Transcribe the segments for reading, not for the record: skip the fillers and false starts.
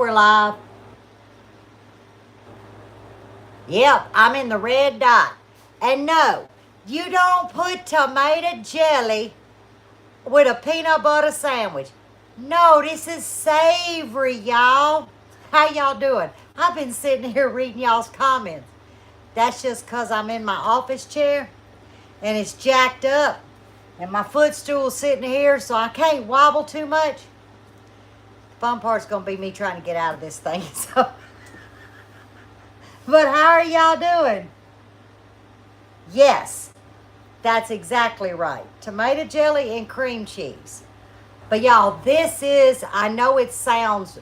we're live. Yep, I'm in the red dot. And no, you don't put tomato jelly with a peanut butter sandwich. No, this is savory, y'all. How y'all doing? I've been sitting here reading y'all's comments. That's just because I'm in my office chair and it's jacked up and my footstool's sitting here so I can't wobble too much. The fun part's going to be me trying to get out of this thing. So, but how are y'all doing? Yes, that's exactly right. Tomato jelly and cream cheese. But y'all, this is, I know it sounds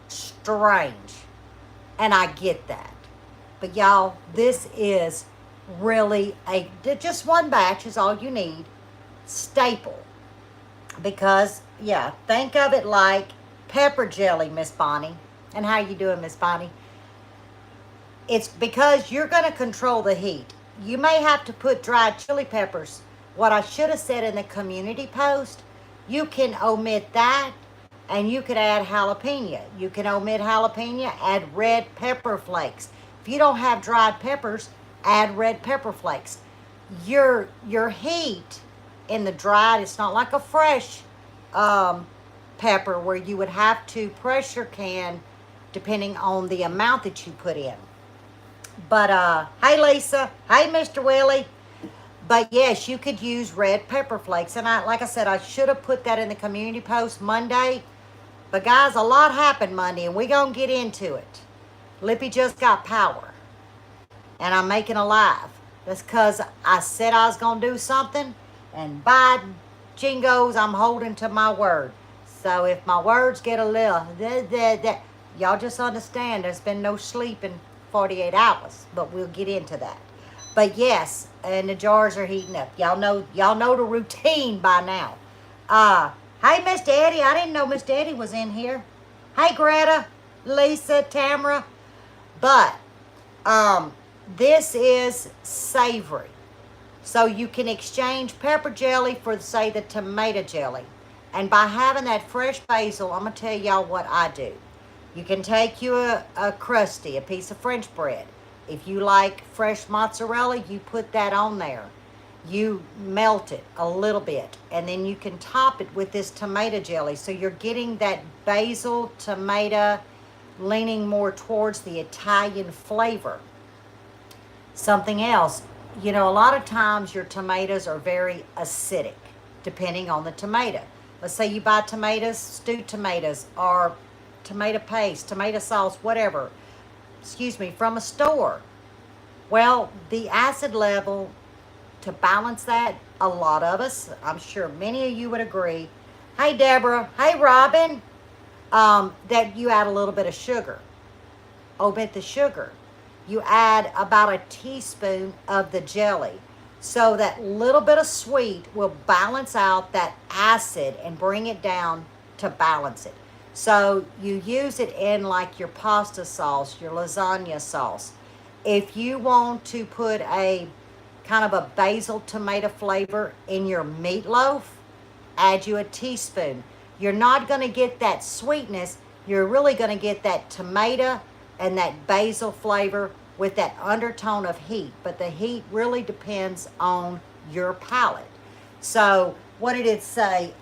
strange, and I get that. But y'all, this is really just one batch is all you need, staple. Because, yeah, think of it like pepper jelly, Miss Bonnie. And how you doing, Miss Bonnie? It's because you're going to control the heat. You may have to put dried chili peppers. What I should have said in the community post, you can omit that and you could add jalapeno. You can omit jalapeno, add red pepper flakes. If you don't have dried peppers, add red pepper flakes. Your heat in the dried, it's not like a fresh pepper where you would have to pressure can depending on the amount that you put in. But, hey, Lisa. Hey, Mr. Willie. But, yes, you could use red pepper flakes. And, like I said, I should have put that in the community post Monday. But, guys, a lot happened Monday, and we're going to get into it. Lippy just got power. And I'm making a live. That's because I said I was going to do something. And by jingos, I'm holding to my word. So, if my words get a little... y'all just understand there's been no sleep in 48 hours, but we'll get into that. But yes, and the jars are heating up. Y'all know the routine by now. Hey, Mr. Eddie, I didn't know Mr. Eddie was in here. Hey, Greta, Lisa, Tamara. But this is savory. So you can exchange pepper jelly for, say, the tomato jelly. And by having that fresh basil, I'm going to tell y'all what I do. You can take you a crusty, a piece of French bread. If you like fresh mozzarella, you put that on there. You melt it a little bit, and then you can top it with this tomato jelly. So you're getting that basil, tomato, leaning more towards the Italian flavor. Something else, you know, a lot of times your tomatoes are very acidic, depending on the tomato. Let's say you buy tomatoes, stewed tomatoes, or tomato paste, tomato sauce, whatever, from a store. Well, the acid level, to balance that, a lot of us, I'm sure many of you would agree, hey Deborah, hey Robin, that you add a little bit of sugar. Omit the sugar. You add about a teaspoon of the jelly. So that little bit of sweet will balance out that acid and bring it down to balance it. So you use it in like your pasta sauce, your lasagna sauce. If you want to put a kind of a basil tomato flavor in your meatloaf, add you a teaspoon. You're not going to get that sweetness. You're really going to get that tomato and that basil flavor with that undertone of heat. But the heat really depends on your palate. So what did it say?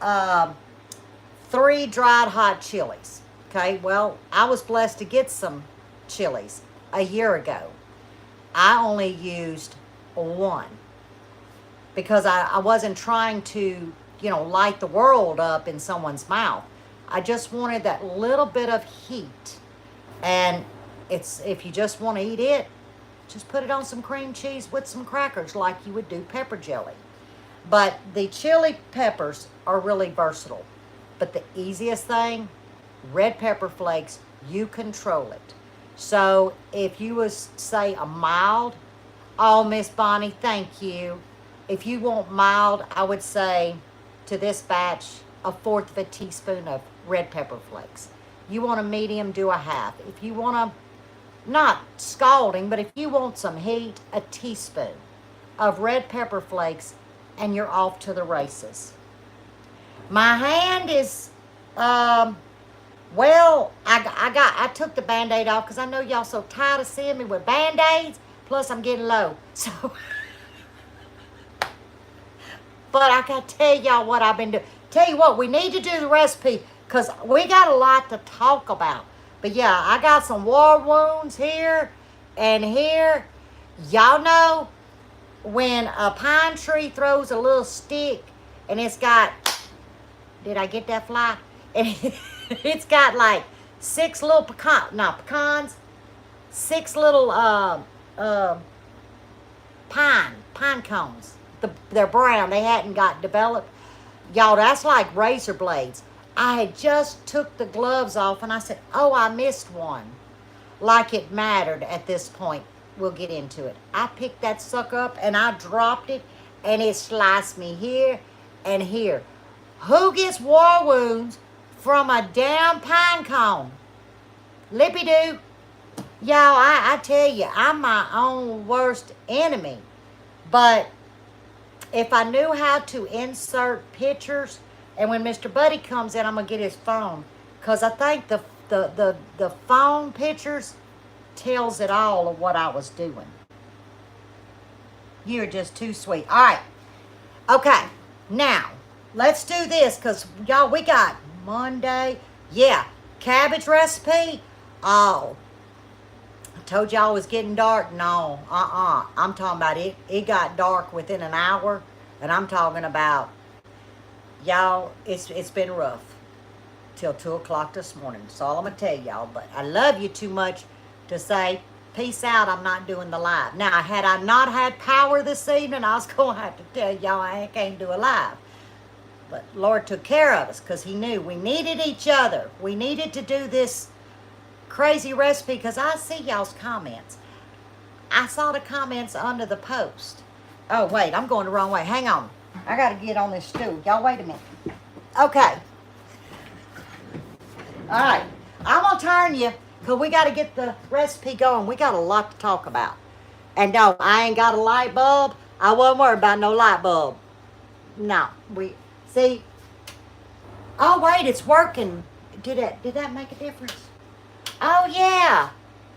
3 dried hot chilies. Okay, well, I was blessed to get some chilies a year ago. I only used 1 because I wasn't trying to, light the world up in someone's mouth. I just wanted that little bit of heat. And if you just want to eat it, just put it on some cream cheese with some crackers like you would do pepper jelly. But the chili peppers are really versatile. But the easiest thing, red pepper flakes, you control it. So if you was, say, a mild, oh, Miss Bonnie, thank you. If you want mild, I would say to this batch, 1/4 of a teaspoon of red pepper flakes. You want a medium, do a half. If you want a, not scalding, but if you want some heat, a teaspoon of red pepper flakes, and you're off to the races. My hand is Well, I took the Band-Aid off because I know y'all so tired of seeing me with Band-Aids. Plus, I'm getting low. So, but I got to tell y'all what I've been doing. Tell you what, we need to do the recipe because we got a lot to talk about. But yeah, I got some war wounds here and here. Y'all know when a pine tree throws a little stick and it's got, did I get that fly? And it's got like 6 little pecans, 6 little pine cones. They're brown. They hadn't got developed. Y'all, that's like razor blades. I had just took the gloves off and I said, oh, I missed one. Like it mattered at this point. We'll get into it. I picked that sucker up and I dropped it and it sliced me here and here. Who gets war wounds from a damn pine cone? Lippy do. Y'all, I tell you, I'm my own worst enemy. But if I knew how to insert pictures, and when Mr. Buddy comes in, I'm going to get his phone. Because I think the phone pictures tells it all of what I was doing. You're just too sweet. All right. Okay. Now, let's do this because, y'all, we got Monday. Yeah. Cabbage recipe. Oh. I told y'all it was getting dark. No. I'm talking about it. It got dark within an hour. And I'm talking about, y'all, it's been rough. Till 2 o'clock this morning. That's all I'm going to tell y'all. But I love you too much to say, peace out, I'm not doing the live. Now, had I not had power this evening, I was going to have to tell y'all I can't do a live. But Lord took care of us because he knew we needed each other. We needed to do this crazy recipe because I see y'all's comments. I saw the comments under the post. Oh, wait, I'm going the wrong way. Hang on. I got to get on this stool. Y'all wait a minute. Okay. All right. I'm going to turn you because we got to get the recipe going. We got a lot to talk about. And no, I ain't got a light bulb. I wasn't worried about no light bulb. No. See. Oh, wait, it's working. Did that make a difference? Oh, yeah.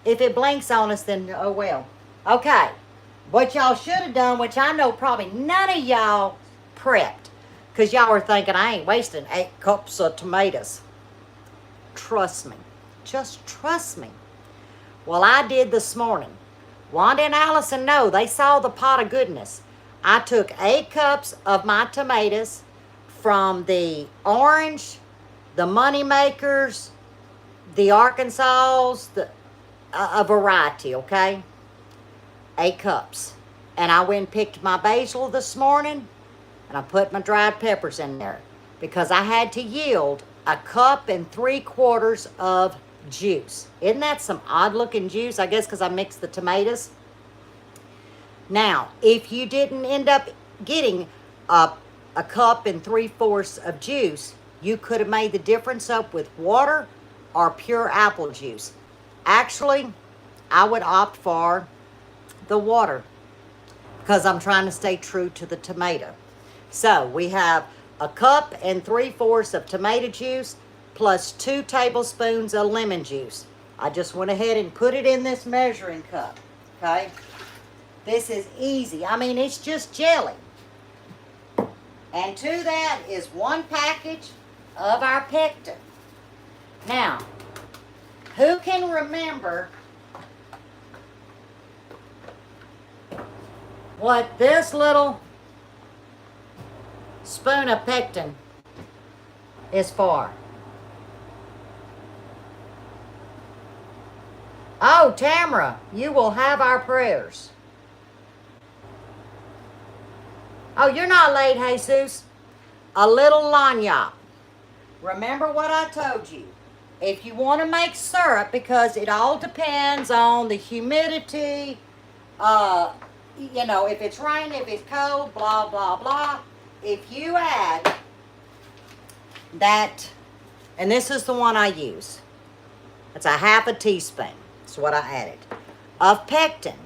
If it blinks on us, then oh, well. Okay. What y'all should have done, which I know probably none of y'all prepped, because y'all were thinking, I ain't wasting 8 cups of tomatoes. Trust me. Just trust me. Well, I did this morning. Wanda and Allison know. They saw the pot of goodness. I took 8 cups of my tomatoes from the orange, the money makers, the Arkansas, a variety, okay? 8 cups. And I went and picked my basil this morning, and I put my dried peppers in there because I had to yield 1 3/4 cups of juice. Isn't that some odd looking juice? I guess because I mixed the tomatoes. Now, if you didn't end up getting a 1 3/4 cups of juice, you could have made the difference up with water or pure apple juice. Actually, I would opt for the water because I'm trying to stay true to the tomato. So we have 1 3/4 cups of tomato juice plus 2 tablespoons of lemon juice. I just went ahead and put it in this measuring cup, okay? This is easy. I mean, it's just jelly. And to that is 1 package of our pectin. Now, who can remember what this little spoon of pectin is for? Oh, Tamara, you will have our prayers. Oh, you're not late, Jesus. A little lagniappe. Remember what I told you. If you want to make syrup, because it all depends on the humidity, you know, if it's raining, if it's cold, blah, blah, blah. If you add that, and this is the one I use. It's a 1/2 teaspoon. That's what I added. Of pectin.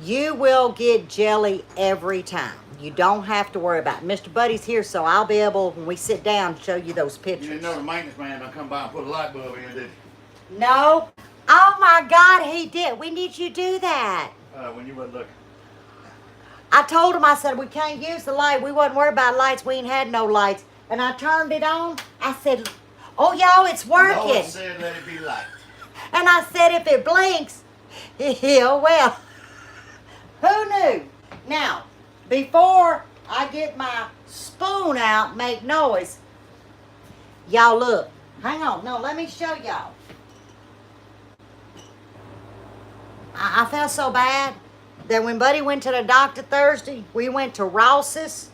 You will get jelly every time. You don't have to worry about it. Mr. Buddy's here, so I'll be able, when we sit down, to show you those pictures. You didn't know the maintenance man gonna come by and put a light bulb in, did you? No. Oh my God, he did. We need you to do that. When you wasn't looking. I told him, I said, we can't use the light. We wasn't worried about lights. We ain't had no lights. And I turned it on. I said, oh, y'all, it's working. No one said let it be light. And I said, if it blinks, yeah, well, who knew? Now, before I get my spoon out, make noise, y'all look. Hang on. No, let me show y'all. I felt so bad that when Buddy went to the doctor Thursday, we went to Ross's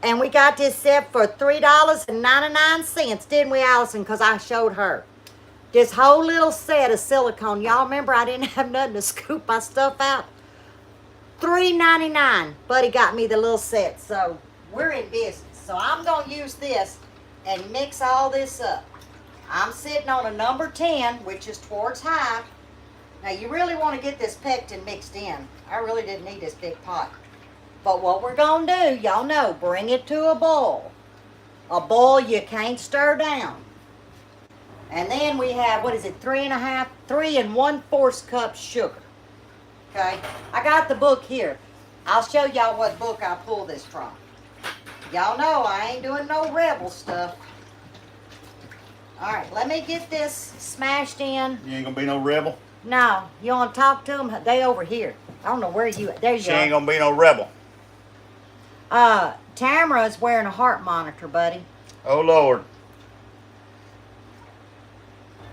and we got this set for $3.99, didn't we, Allison? Because I showed her. This whole little set of silicone. Y'all remember I didn't have nothing to scoop my stuff out? $3.99. Buddy got me the little set. So we're in business. So I'm going to use this and mix all this up. I'm sitting on a number 10, which is towards high. Now, you really want to get this pectin mixed in. I really didn't need this big pot. But what we're going to do, y'all know, bring it to a boil. A boil you can't stir down. And then we have, what is it, 3 1/4 cups sugar. Okay? I got the book here. I'll show y'all what book I pulled this from. Y'all know I ain't doing no rebel stuff. All right, let me get this smashed in. You ain't gonna be no rebel? No, you want to talk to them? They over here. I don't know where you at. There you go. She ain't gonna be no rebel. Tamara's wearing a heart monitor, buddy. Oh, Lord.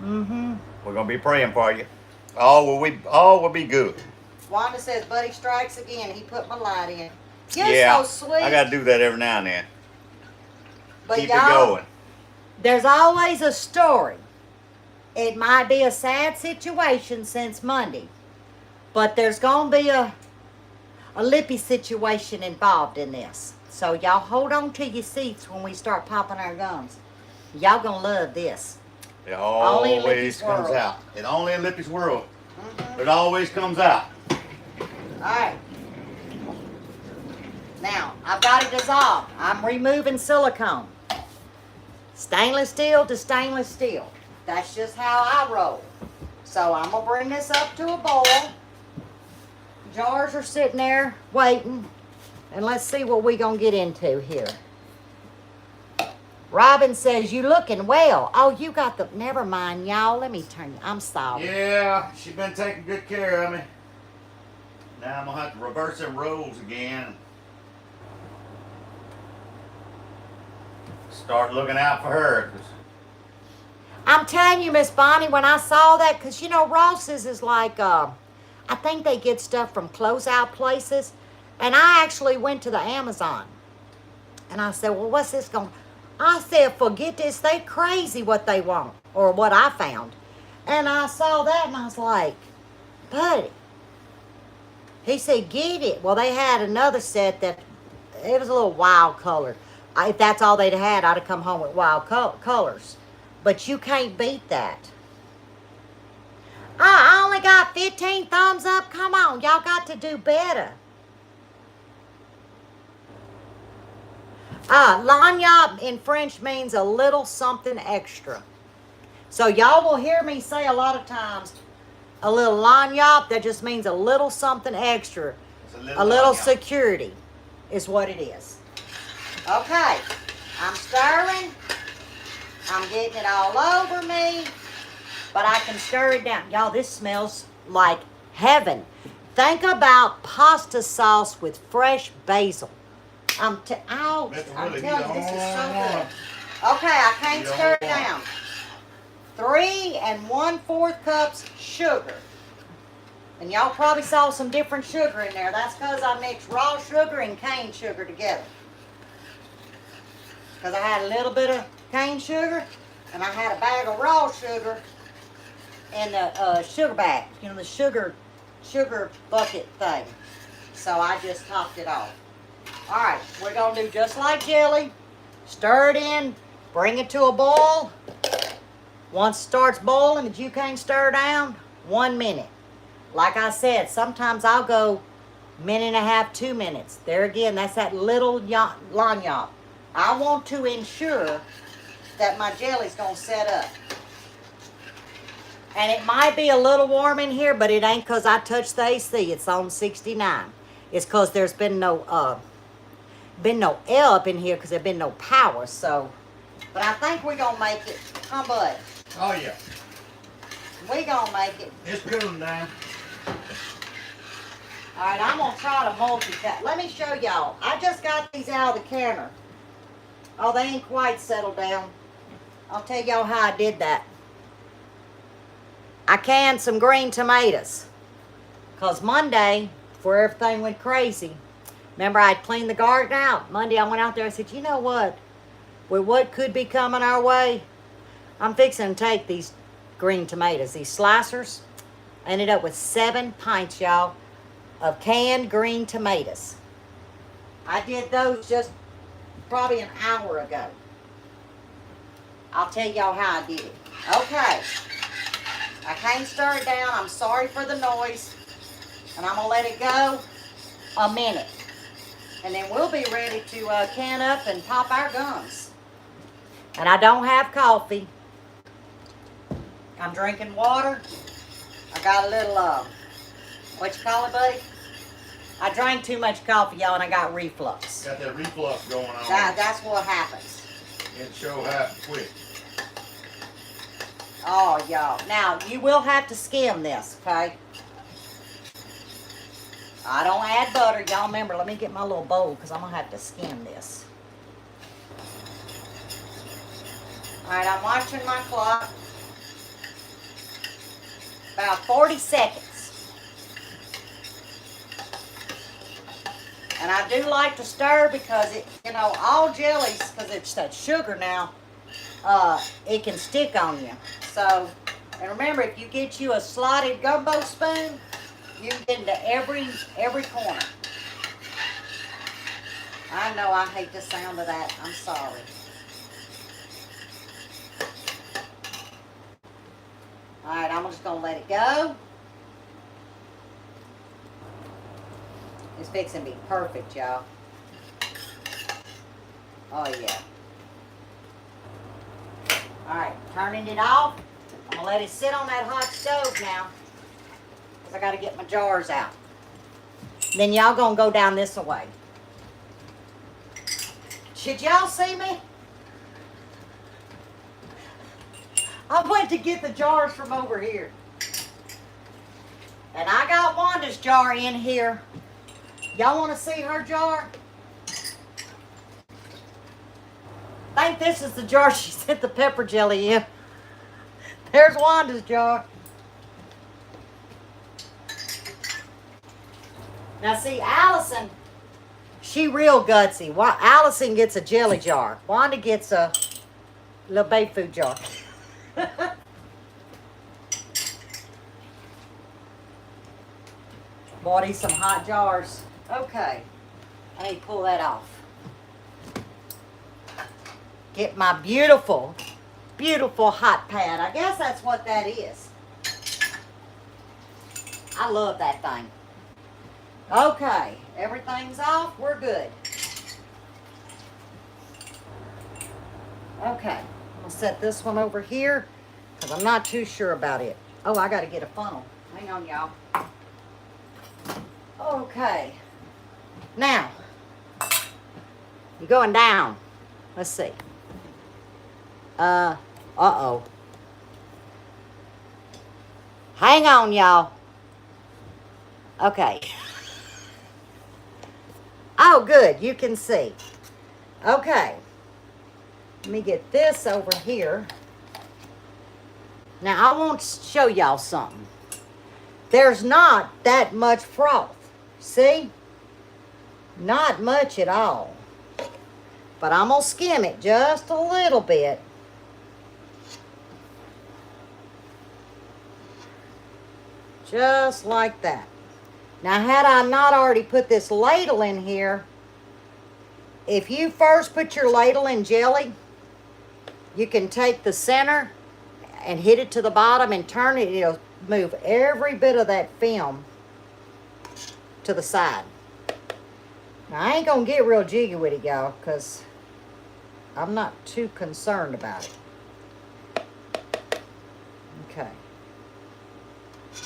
Mm-hmm. We're gonna be praying for you. All will be good. Wanda says, Buddy strikes again. He put my light in. You're Yeah, so sweet. I gotta do that every now and then. But Keep it y'all, going. there's always a story. It might be a sad situation since Monday, but there's going to be a Lippy situation involved in this. So y'all hold on to your seats when we start popping our gums. Y'all going to love this. It always comes out. It only in Lippy's world. It always comes out. All right. Now, I've got it dissolved. I'm removing silicone. Stainless steel to stainless steel. That's just how I roll. So I'm going to bring this up to a boil. Jars are sitting there waiting. And let's see what we're going to get into here. Robin says, you looking well. Oh, you got the... Never mind, y'all. Let me turn you... I'm sorry. Yeah, she's been taking good care of me. Now I'm going to have to reverse them roles again. Start looking out for her. I'm telling you, Miss Bonnie, when I saw that, because, you know, Ross's is like, I think they get stuff from closeout places. And I actually went to the Amazon. And I said, well, what's this going... I said, forget this. They crazy what they want. Or what I found. And I saw that and I was like, buddy. He said, get it. Well, they had another set that, it was a little wild color. If that's all they'd had, I'd have come home with wild colors. But you can't beat that. I only got 15 thumbs up. Come on, y'all got to do better. Lagniappe in French means a little something extra. So y'all will hear me say a lot of times, a little lagniappe, that just means a little something extra. A little security is what it is. Okay, I'm stirring. I'm getting it all over me, but I can stir it down. Y'all, this smells like heaven. Think about pasta sauce with fresh basil. I'm telling you, this is so good. Okay, I can't stir it down. 3 1/4 cups sugar. And y'all probably saw some different sugar in there. That's because I mixed raw sugar and cane sugar together. Because I had a little bit of cane sugar, and I had a bag of raw sugar in the sugar bag. You know, the sugar bucket thing. So I just topped it off. All right, we're going to do just like jelly. Stir it in, bring it to a boil. Once it starts boiling, if you can't stir down, 1 minute. Like I said, sometimes I'll go minute and a half, 2 minutes. There again, that's that little lagniappe. I want to ensure that my jelly's going to set up. And it might be a little warm in here, but it ain't because I touched the AC. It's on 69. It's because there's been no air up in here because there's been no power. So, but I think we're going to make it. Huh, bud? Oh, yeah. We going to make it. It's cooling down. All right, I'm going to try to multitask. Let me show y'all. I just got these out of the counter. Oh, they ain't quite settled down. I'll tell y'all how I did that. I canned some green tomatoes. Because Monday, before everything went crazy, remember I had cleaned the garden out. Monday I went out there and said, you know what? With what could be coming our way, I'm fixing to take these green tomatoes, these slicers. I ended up with 7 pints, y'all, of canned green tomatoes. I did those just probably an hour ago. I'll tell y'all how I did it. Okay. I can't stir it down. I'm sorry for the noise. And I'm going to let it go a minute. And then we'll be ready to can up and pop our gums. And I don't have coffee. I'm drinking water. I got a little, what you call it, buddy? I drank too much coffee, y'all, and I got reflux. Got that reflux going on. That's what happens. It sure happened quick. Oh, y'all. Now, you will have to skim this, okay? I don't add butter. Y'all remember, let me get my little bowl because I'm going to have to skim this. All right, I'm watching my clock. About 40 seconds. And I do like to stir because it, you know, all jellies, because it's that sugar now, it can stick on you. So, and remember, if you get you a slotted gumbo spoon, you can get into every corner. I know I hate the sound of that. I'm sorry. All right, I'm just going to let it go. It's fixing to be perfect, y'all. Oh, yeah. All right, turning it off. I'm going to let it sit on that hot stove now because I got to get my jars out. Then y'all going to go down this way. Should y'all see me? I went to get the jars from over here. And I got Wanda's jar in here. Y'all want to see her jar? I think this is the jar she sent the pepper jelly in. There's Wanda's jar. Now see, Allison, she real gutsy. Allison gets a jelly jar. Wanda gets a little baby food jar. Bought these some hot jars. Okay, I need to pull that off. Get my beautiful, beautiful hot pad. I guess that's what that is. I love that thing. Okay, everything's off. We're good. Okay, I'm going to set this one over here because I'm not too sure about it. Oh, I got to get a funnel. Hang on, y'all. Okay. Now, you're going down. Let's see. Uh-oh. Hang on, y'all. Okay. Oh, good. You can see. Okay. Let me get this over here. Now, I want to show y'all something. There's not that much froth. See? Not much at all. But I'm going to skim it just a little bit. Just like that. Now, had I not already put this ladle in here, if you first put your ladle in jelly, you can take the center and hit it to the bottom and turn it, it'll move every bit of that film to the side. Now, I ain't gonna get real jiggy with it, y'all, because I'm not too concerned about it. Okay.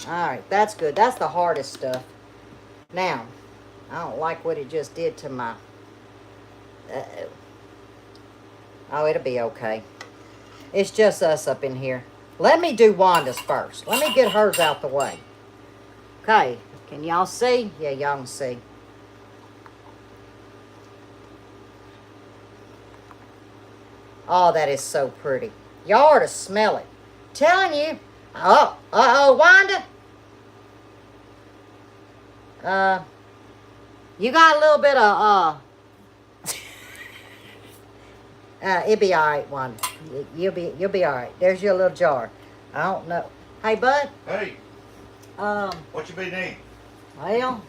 All right, that's good. That's the hardest stuff. Now, I don't like what it just did to my... Uh-oh. Oh, it'll be okay. It's just us up in here. Let me do Wanda's first. Let me get hers out the way. Okay, can y'all see? Yeah, y'all can see. Oh, that is so pretty. Y'all ought to smell it. Telling you. Oh, Wanda. You got a little bit of, it'll be all right, Wanda. You'll be all right. There's your little jar. I don't know. Hey, bud. Hey. What you be needing? Well,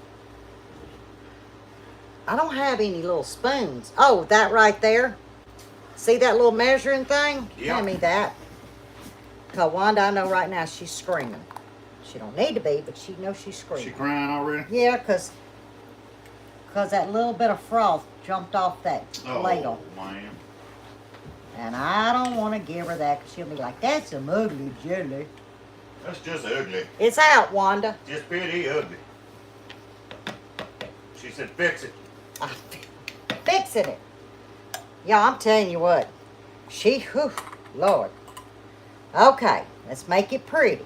I don't have any little spoons. Oh, that right there. See that little measuring thing? Yeah. Hand me that. Cause Wanda, I know right now she's screaming. She don't need to be, but she knows she's screaming. She crying already? Yeah, cause that little bit of froth jumped off that ladle. Oh, man. And I don't want to give her that, because she'll be like, that's some ugly jelly. That's just ugly. It's out, Wanda. Just pretty ugly. She said fix it. I'm fixing it. Yeah, I'm telling you what. Whew, Lord. Okay, let's make it pretty.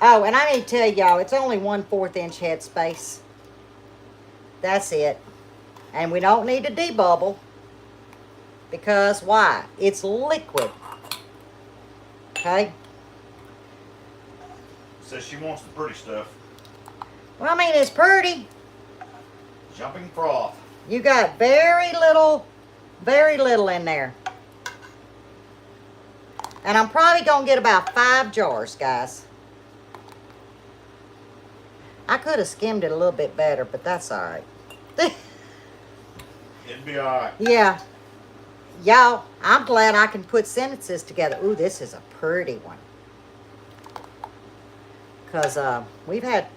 Oh, and I need to tell y'all, it's only 1/4 inch headspace. That's it. And we don't need to debubble. Because why? It's liquid. Okay? Says she wants the pretty stuff. Well, I mean, it's pretty. Jumping froth. You got very little in there. And I'm probably going to get about 5 jars, guys. I could have skimmed it a little bit better, but that's all right. It'd be all right. Yeah. Y'all, I'm glad I can put sentences together. Ooh, this is a pretty one. Because we've had,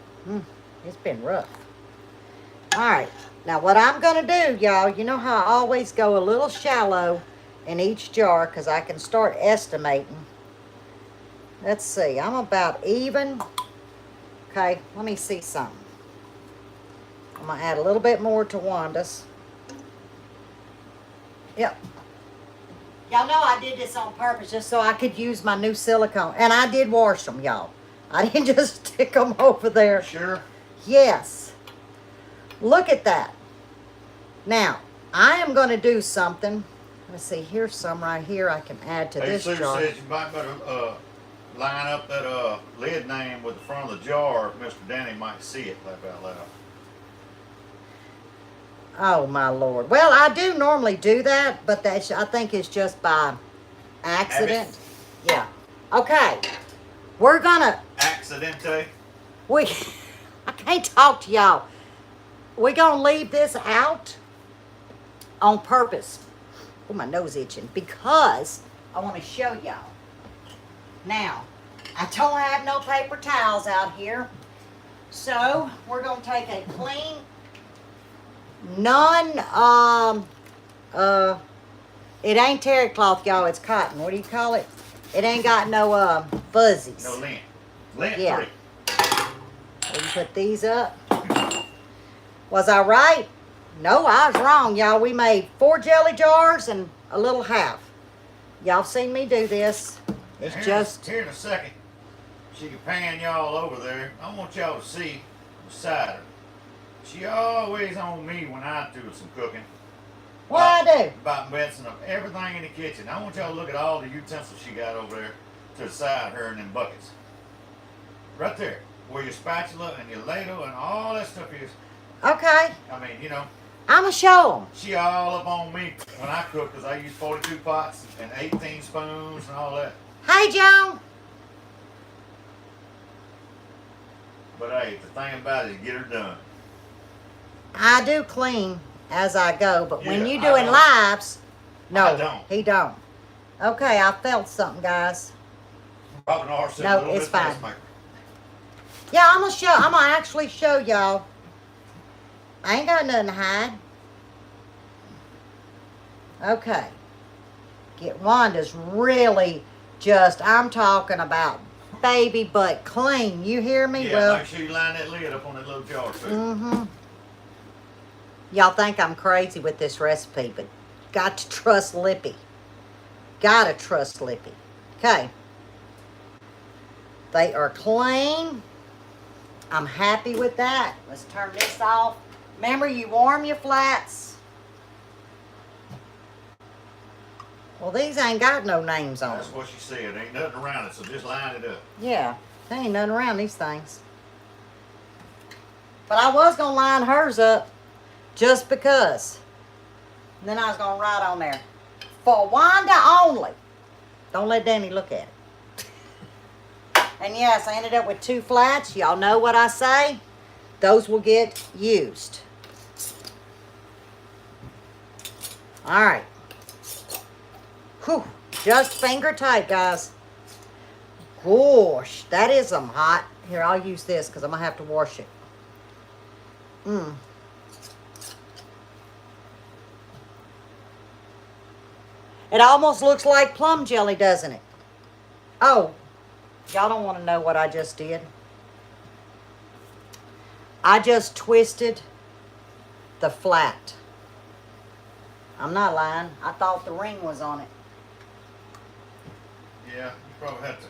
it's been rough. All right. Now, what I'm going to do, y'all, you know how I always go a little shallow in each jar because I can start estimating. Let's see. I'm about even. Okay, let me see something. I'm going to add a little bit more to Wanda's. Yep. Y'all know I did this on purpose just so I could use my new silicone. And I did wash them, y'all. I didn't just stick them over there. Sure. Yes. Look at that. Now, I am going to do something. Let's see, here's some right here I can add to this Sue jar. says you might better line up that lid name with the front of the jar if Mr. Danny might see it, laugh out loud. Oh, my Lord. Well, I do normally do that, but that's, I think it's just by accident. Habit. Yeah. Okay. We're going to... Accidente. I can't talk to y'all. We're going to leave this out on purpose. Oh, my nose itching. Because I want to show y'all. Now, I don't have no paper towels out here. So, we're going to take a clean, it ain't terry cloth, y'all. It's cotton. What do you call it? It ain't got no fuzzies. No lint. Lint Yeah. free. We can put these up. Was I right? No, I was wrong, y'all. We made 4 jelly jars and a little half. Y'all seen me do this. It's just... Here in a second, she can pan y'all over there. I want y'all to see the cider. She always on me when I do some cooking. What I do? About messing up everything in the kitchen. I want y'all to look at all the utensils she got over there to the side of her in them buckets. Right there. Where your spatula and your ladle and all that stuff is. Okay. I mean, you know. I'm going to show them. She all up on me when I cook because I use 42 pots and 18 spoons and all that. Hey, Joan. But hey, the thing about it is get her done. I do clean as I go, but when Yeah, you I doing don't. lives, no, I don't. he don't. Okay, I felt something, guys. Robin R said No, a little it's bit fine. less, Mike. Yeah, I'm gonna actually show y'all. I ain't got nothing to hide. Okay. Get Wanda's really just, I'm talking about baby butt clean. You hear me? Yeah, Well, make sure you line that lid up on that little jar too. mm-hmm. Y'all think I'm crazy with this recipe, but got to trust Lippy. Gotta trust Lippy. Okay. They are clean. I'm happy with that. Let's turn this off. Remember, you warm your flats. Well, these ain't got no names on That's them. what she said. Ain't nothing around it, so just line it up. Yeah, there ain't nothing around these things. But I was going to line hers up just because. And then I was going to write on there, for Wanda only. Don't let Danny look at it. And yes, I ended up with 2 flats. Y'all know what I say. Those will get used. All right. Whew. Just finger tight, guys. Gosh, that is hot. Here, I'll use this because I'm going to have to wash it. It almost looks like plum jelly, doesn't it? Oh, y'all don't want to know what I just did. I just twisted the flat. I'm not lying. I thought the ring was on it. Yeah, you probably have to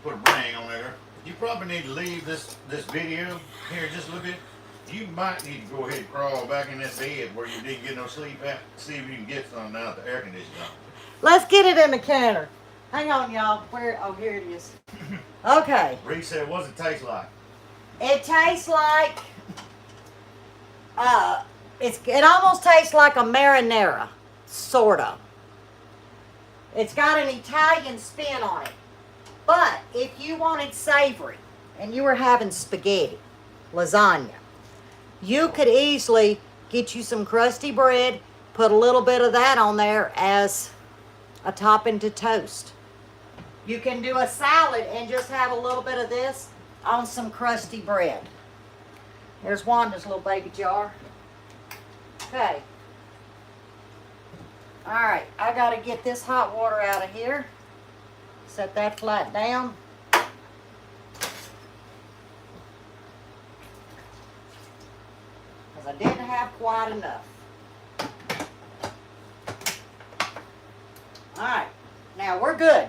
put a ring on there. You probably need to leave this video here just a little bit. You might need to go ahead and crawl back in that bed where you didn't get no sleep at. See if you can get some now that the air conditioner's on. Let's get it in the counter. Hang on, y'all. Where? Oh, here it is. Okay. Reese said, what's it taste like? It tastes like, it almost tastes like a marinara, sort of. It's got an Italian spin on it. But if you wanted savory and you were having spaghetti, lasagna, you could easily get you some crusty bread, put a little bit of that on there as a topping to toast. You can do a salad and just have a little bit of this on some crusty bread. There's Wanda's little baby jar. Okay. All right, I gotta get this hot water out of here. Set that flat down. Because I didn't have quite enough. All right, now we're good.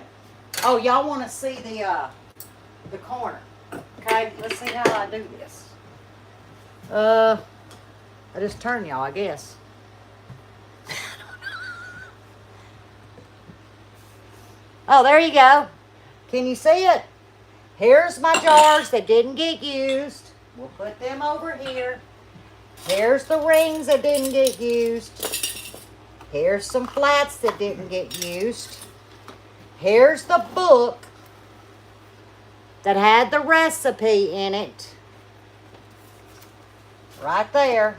Oh, y'all want to see the corner? Okay, let's see how I do this. I just turn y'all, I guess. Oh, there you go. Can you see it? Here's my jars that didn't get used. We'll put them over here. Here's the rings that didn't get used. Here's some flats that didn't get used. Here's the book that had the recipe in it. Right there.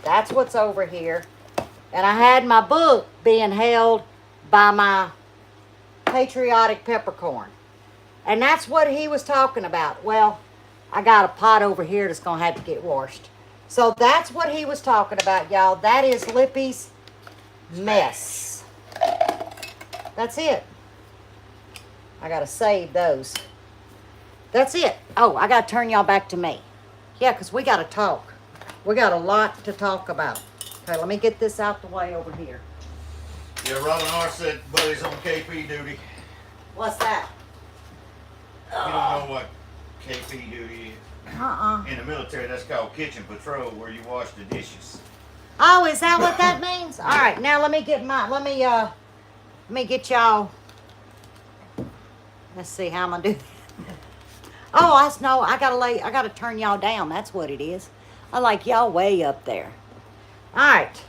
That's what's over here. And I had my book being held by my patriotic peppercorn. And that's what he was talking about. Well, I got a pot over here that's going to have to get washed. So that's what he was talking about, y'all. That is Lippy's mess. That's it. I got to save those. That's it. Oh, I got to turn y'all back to me. Yeah, because we got to talk. We got a lot to talk about. Okay, let me get this out the way over here. Yeah, Robin R said Buddy's on KP duty. What's that? You don't know what KP duty is? In the military, that's called kitchen patrol, where you wash the dishes. Oh, is that what that means? All right, now let me get get y'all. Let's see how I'm gonna do that. Oh, I know. I gotta turn y'all down. That's what it is. I like y'all way up there. All right.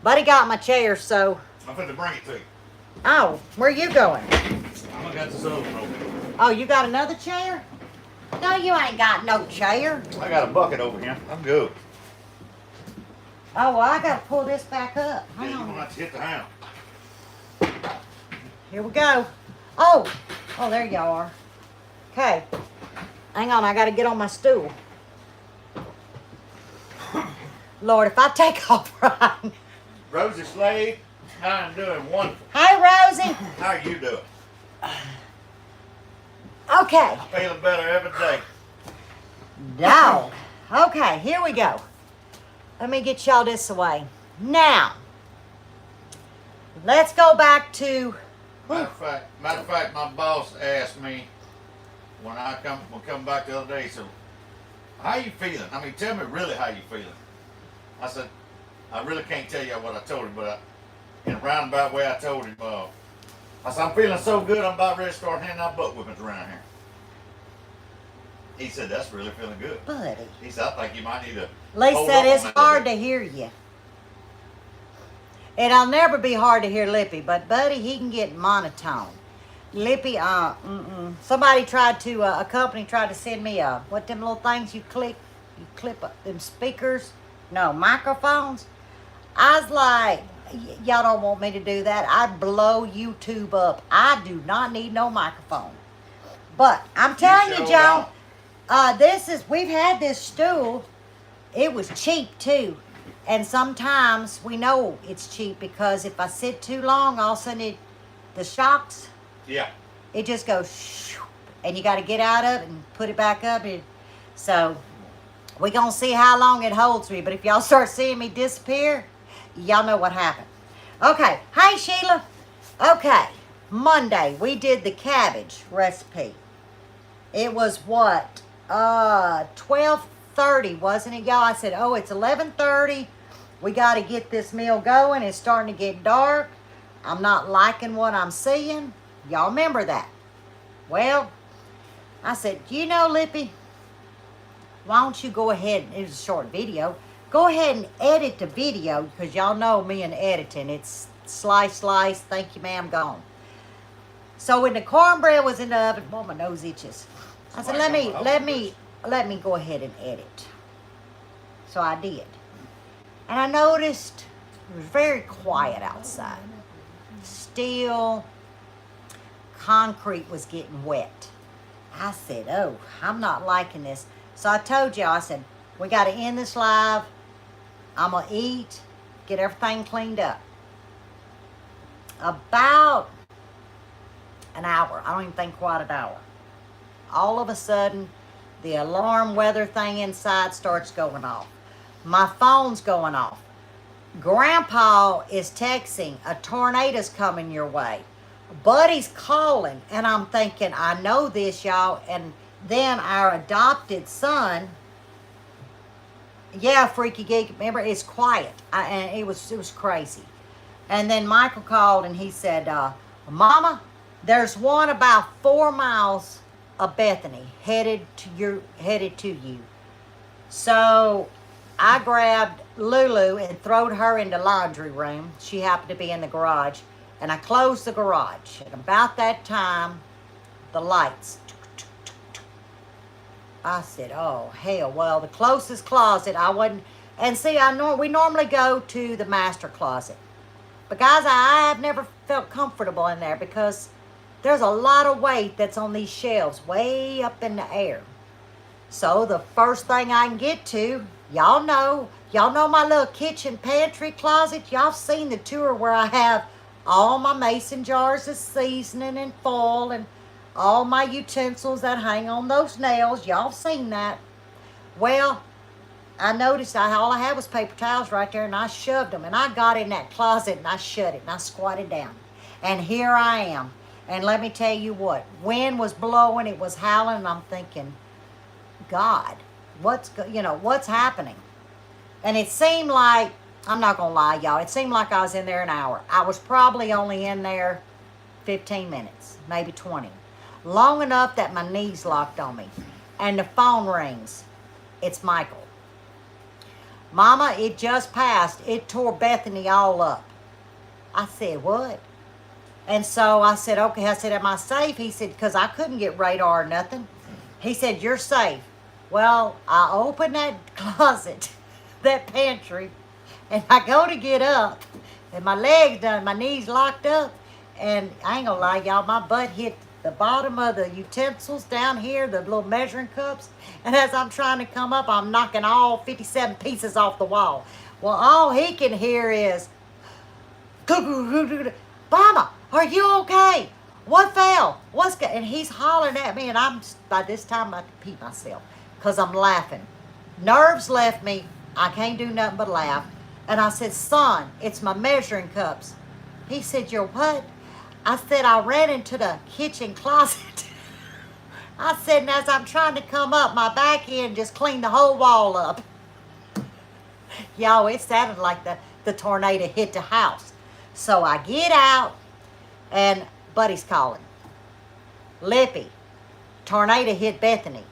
Buddy got my chair, so. I'm finna bring it to you. Oh, where you going? I'm gonna got this other one over here. Oh, you got another chair? No, you ain't got no chair. I got a bucket over here. I'm good. Oh, well, I gotta pull this back up. Yeah, Hang you're on. gonna have to hit the handle. here we go. Oh, there y'all are. Okay, hang on, I got to get on my stool. Lord, if I take off right. Rosie Slade, I'm doing wonderful. Hey, Rosie. How are you doing? Okay. Feeling better every day. Dog. Okay, here we go. Let me get y'all this away. Now, let's go back to... Matter of fact, my boss asked me when I come back the other day, so how you feeling? I mean, tell me really how you feeling. I said, I really can't tell you what I told him, but in a roundabout way I told him, I said, I'm feeling so good, I'm about ready to start handing out butt whippings around here. He said, that's really feeling good. Buddy. He said, I think you might need to. Lee said it's hard to hear you. It'll never be hard to hear Lippy, but Buddy, he can get monotone. Lippy, somebody tried to, a company tried to send me what them little things you clip up, them speakers, no, microphones. I was like, y'all don't want me to do that. I'd blow YouTube up. I do not need no microphone. But I'm telling you, Joe, we've had this stool. It was cheap too. And sometimes we know it's cheap because if I sit too long, all of a sudden the shocks, yeah, it just goes shoo, and you got to get out of it and put it back up. So we're going to see how long it holds me. But if y'all start seeing me disappear, y'all know what happened. Okay. Hey, Sheila. Okay. Monday, we did the cabbage recipe. It was what? 12:30, wasn't it, y'all? I said, oh, it's 11:30. We got to get this meal going. It's starting to get dark. I'm not liking what I'm seeing. Y'all remember that? Well, I said, you know, Lippy, why don't you go ahead, it was a short video, go ahead and edit the video, because y'all know me and editing. It's slice, thank you, ma'am, gone. So when the cornbread was in the oven, oh, my nose itches. I said, let me go ahead and edit. So I did. And I noticed it was very quiet outside. Still, concrete was getting wet. I said, oh, I'm not liking this. So I told y'all, I said, we got to end this live. I'm going to eat, get everything cleaned up. About an hour. I don't even think quite an hour. All of a sudden, the alarm weather thing inside starts going off. My phone's going off. Grandpa is texting, a tornado's coming your way. Buddy's calling, and I'm thinking, I know this, y'all. And then our adopted son, yeah, Freaky Geek, remember, it's quiet. And it was crazy. And then Michael called, and he said, Mama, there's one about 4 miles of Bethany headed to you. So I grabbed Lulu and throwed her in the laundry room. She happened to be in the garage. And I closed the garage. And about that time, the lights. I said, oh, hell. Well, the closest closet, I wasn't. And see, we normally go to the master closet. But guys, I have never felt comfortable in there because there's a lot of weight that's on these shelves way up in the air. So the first thing I can get to, y'all know my little kitchen pantry closet. Y'all seen the tour where I have all my mason jars of seasoning and foil and all my utensils that hang on those nails. Y'all seen that. Well, I noticed all I had was paper towels right there, and I shoved them. And I got in that closet, and I shut it, and I squatted down. And here I am. And let me tell you what. Wind was blowing. It was howling. And I'm thinking, God, what's happening? And it seemed like, I'm not going to lie, y'all. It seemed like I was in there an hour. I was probably only in there 15 minutes, maybe 20. Long enough that my knees locked on me. And the phone rings. It's Michael. Mama, it just passed. It tore Bethany all up. I said, what? And so I said, okay. I said, am I safe? He said, because I couldn't get radar or nothing. He said, you're safe. Well, I opened that closet, that pantry, and I go to get up, and my legs done, my knees locked up, and I ain't gonna lie, y'all, my butt hit the bottom of the utensils down here, the little measuring cups. And as I'm trying to come up, I'm knocking all 57 pieces off the wall. Well, all he can hear is, Mama, are you okay? What fell? What's good? And he's hollering at me, and by this time I could pee myself because I'm laughing. Nerves left me. I can't do nothing but laugh. And I said, son, it's my measuring cups. He said, you're what? I said, I ran into the kitchen closet. I said, and as I'm trying to come up, my back end just cleaned the whole wall up. Y'all, it sounded like the tornado hit the house. So I get out, and Buddy's calling. Lippy, tornado hit Bethany.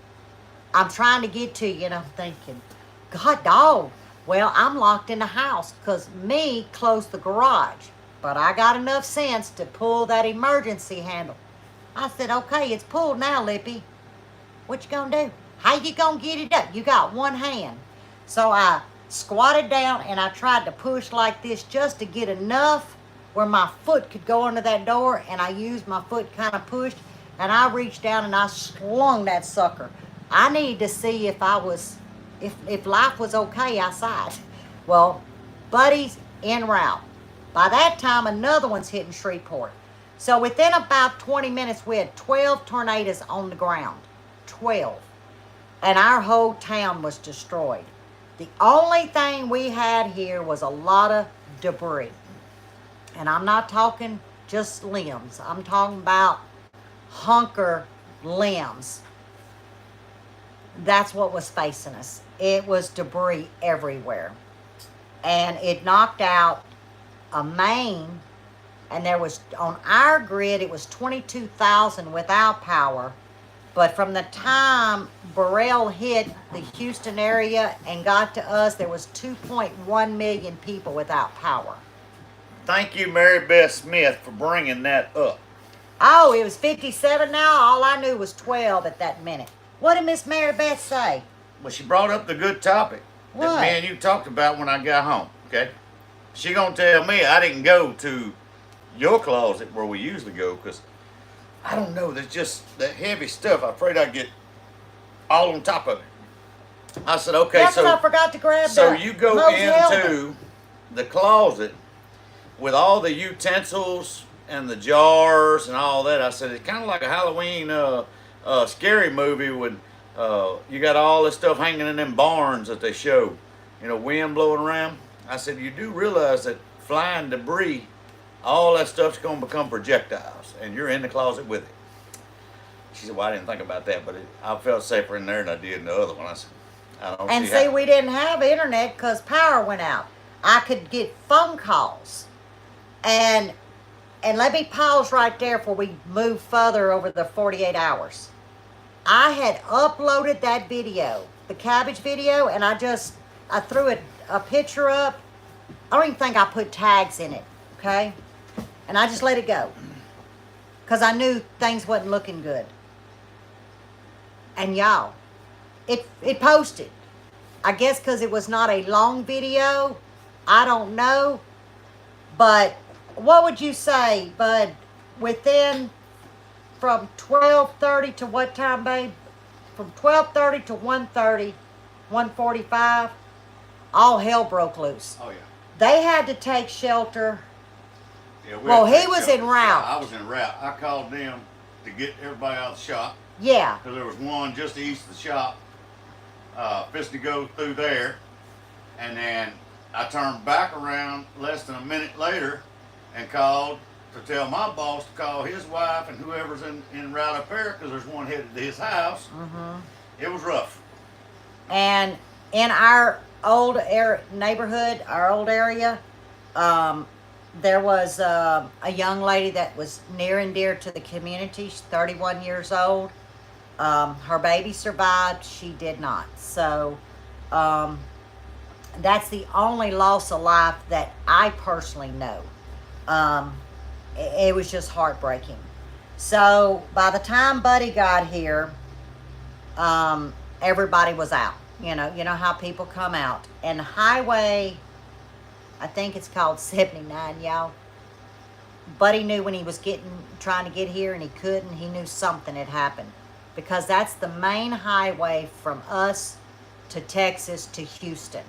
I'm trying to get to you, and I'm thinking, God dog. Well, I'm locked in the house because me closed the garage. But I got enough sense to pull that emergency handle. I said, okay, it's pulled now, Lippy. What you gonna do? How you gonna get it up? You got one hand. So I squatted down and I tried to push like this just to get enough where my foot could go under that door, and I used my foot kind of pushed, and I reached down and I slung that sucker. I needed to see if life was okay outside. Well, Buddy's en route. By that time, another one's hitting Shreveport. So within about 20 minutes, we had 12 tornadoes on the ground. 12. And our whole town was destroyed. The only thing we had here was a lot of debris. And I'm not talking just limbs. I'm talking about hunker limbs. That's what was facing us. It was debris everywhere. And it knocked out a main, and there was, on our grid, it was 22,000 without power. But from the time Burrell hit the Houston area and got to us, there was 2.1 million people without power. Thank you, Mary Beth Smith, for bringing that up. Oh, it was 57 now? All I knew was 12 at that minute. What did Miss Mary Beth say? Well, she brought up the good topic What? that me and you talked about when I got home, okay? She gonna tell me I didn't go to your closet where we usually go, because I don't know, there's just that heavy stuff. I'm afraid I'd get all on top of it. I said, okay, That's so what I forgot to grab. so the you go Mo's helmet. into the closet with all the utensils and the jars and all that. I said, it's kind of like a Halloween scary movie when you got all this stuff hanging in them barns that they show, wind blowing around. I said, you do realize that flying debris, all that stuff's going to become projectiles, and you're in the closet with it. She said, well, I didn't think about that, but I felt safer in there than I did in the other one. I said, I don't And see see, how. we didn't have internet because power went out. I could get phone calls. And let me pause right there before we move further over the 48 hours. I had uploaded that video, the cabbage video, and I threw a picture up. I don't even think I put tags in it, okay? And I just let it go because I knew things wasn't looking good. And y'all, it posted. I guess because it was not a long video. I don't know. But what would you say, Bud, within from 12:30 to what time, babe? From 12:30 to 1:30, 1:45, all hell broke loose. Oh, yeah. They had to take shelter. Yeah, Well, had to he was shelter. en route. I was en route. I called them to get everybody out of the shop, Yeah. because there was one just east of the shop, fixing to go through there. And then I turned back around less than a minute later and called to tell my boss to call his wife and whoever's in route up there, because there's one headed to his house. Mm-hmm. It was rough. And in our old neighborhood, our old area, there was a young lady that was near and dear to the community. She's 31 years old. Her baby survived. She did not. So that's the only loss of life that I personally know. It was just heartbreaking. So by the time Buddy got here, everybody was out. You know how people come out. And highway, I think it's called 79, y'all. Buddy knew when he was trying to get here and he couldn't, he knew something had happened. Because that's the main highway from us to Texas to Houston.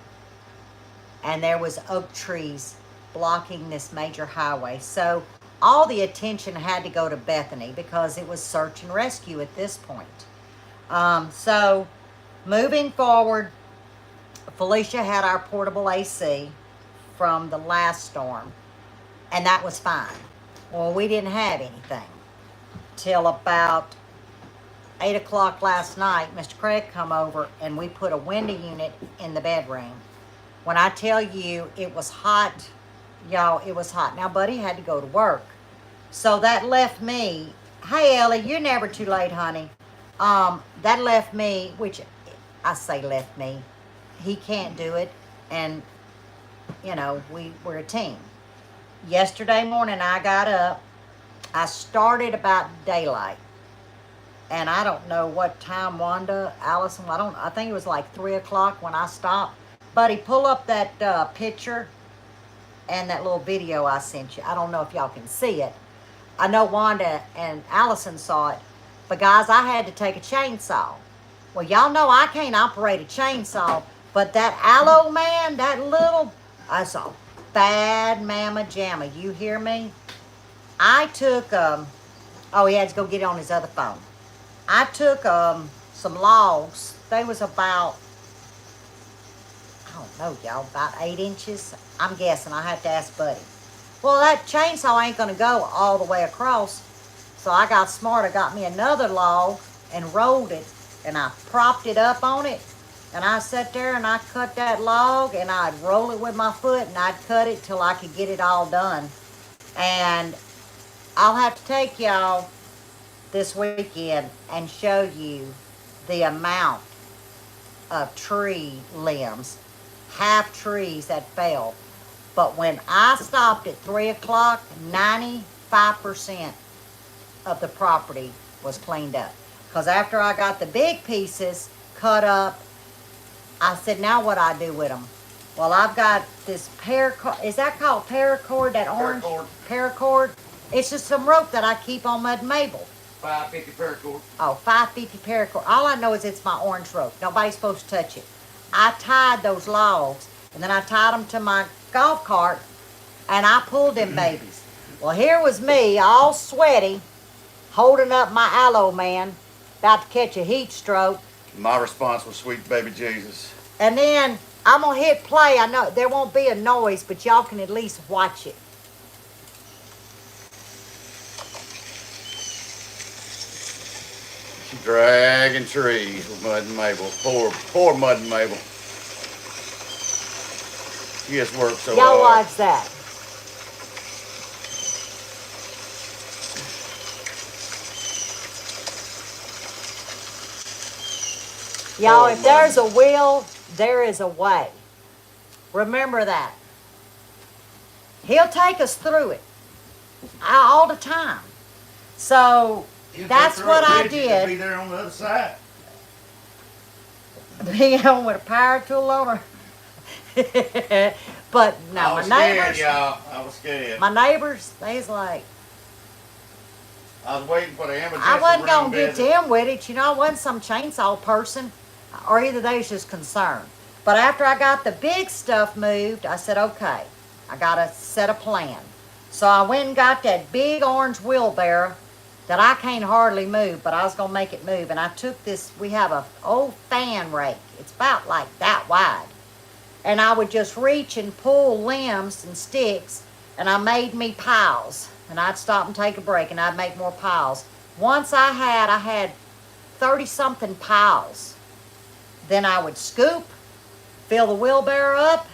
And there was oak trees blocking this major highway. So all the attention had to go to Bethany because it was search and rescue at this point. So moving forward, Felicia had our portable AC from the last storm, and that was fine. Well, we didn't have anything till about 8 o'clock last night. Mr. Craig come over and we put a window unit in the bedroom. When I tell you it was hot, y'all, it was hot. Now, Buddy had to go to work. So that left me, hey, Ellie, you're never too late, honey. That left me, which I say left me. He can't do it. And, you know, we're a team. Yesterday morning, I got up. I started about daylight. And I don't know what time, Wanda, Allison, I think it was like 3 o'clock when I stopped. Buddy, pull up that picture and that little video I sent you. I don't know if y'all can see it. I know Wanda and Allison saw it. But guys, I had to take a chainsaw. Well, y'all know I can't operate a chainsaw. But that aloe man, I saw bad mamma jamma. You hear me? I took, he had to go get it on his other phone. I took some logs. They was about, I don't know, y'all, about 8 inches. I'm guessing. I have to ask Buddy. Well, that chainsaw ain't going to go all the way across. So I got smart. I got me another log and rolled it. And I propped it up on it. And I sat there and I cut that log. And I'd roll it with my foot. And I'd cut it till I could get it all done. And I'll have to take y'all this weekend and show you the amount of tree limbs, half trees that fell. But when I stopped at 3 o'clock, 95% of the property was cleaned up. Because after I got the big pieces cut up, I said, now what I do with them? Well, I've got this paracord. Is that called paracord, that orange? Paracord. It's just some rope that I keep on Mud and Mabel. 550 paracord. Oh, 550 paracord. All I know is it's my orange rope. Nobody's supposed to touch it. I tied those logs, and then I tied them to my golf cart, and I pulled them babies. Well, here was me, all sweaty, holding up my aloe man, about to catch a heat stroke. My response was, sweet baby Jesus. And then I'm going to hit play. I know there won't be a noise, but y'all can at least watch it. Dragging trees with Mud and Mabel. Poor Mud and Mabel. She just worked so Y'all hard. watch that. Y'all, if there's a will, there is a way. Remember that. He'll take us through it all the time. So that's what I did. Be there on the other side. Being on with a power tool on her. But now my neighbors, y'all. I was scared. my neighbors, they's like, I was waiting for the emergency. I wasn't room gonna get visit. them with it. You know, I wasn't some chainsaw person, or either they was just concerned. But after I got the big stuff moved, I said, okay, I gotta set a plan. So I went and got that big orange wheelbarrow that I can't hardly move, but I was gonna make it move. And I took this, we have a old fan rake. It's about like that wide. And I would just reach and pull limbs and sticks, and I made me piles. And I'd stop and take a break, and I'd make more piles. Once I had 30-something piles. Then I would scoop, fill the wheelbarrow up,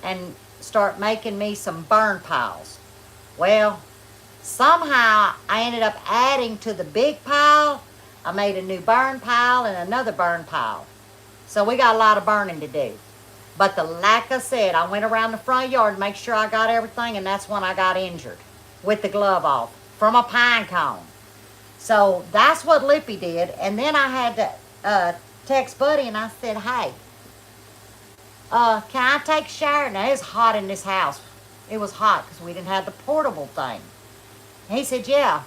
and start making me some burn piles. Well, somehow I ended up adding to the big pile. I made a new burn pile and another burn pile. So we got a lot of burning to do. But like I said, I went around the front yard to make sure I got everything, and that's when I got injured with the glove off from a pine cone. So that's what Lippy did. And then I had to text Buddy, and I said, hey, can I take a shower? Now, it's hot in this house. It was hot because we didn't have the portable thing. He said, yeah.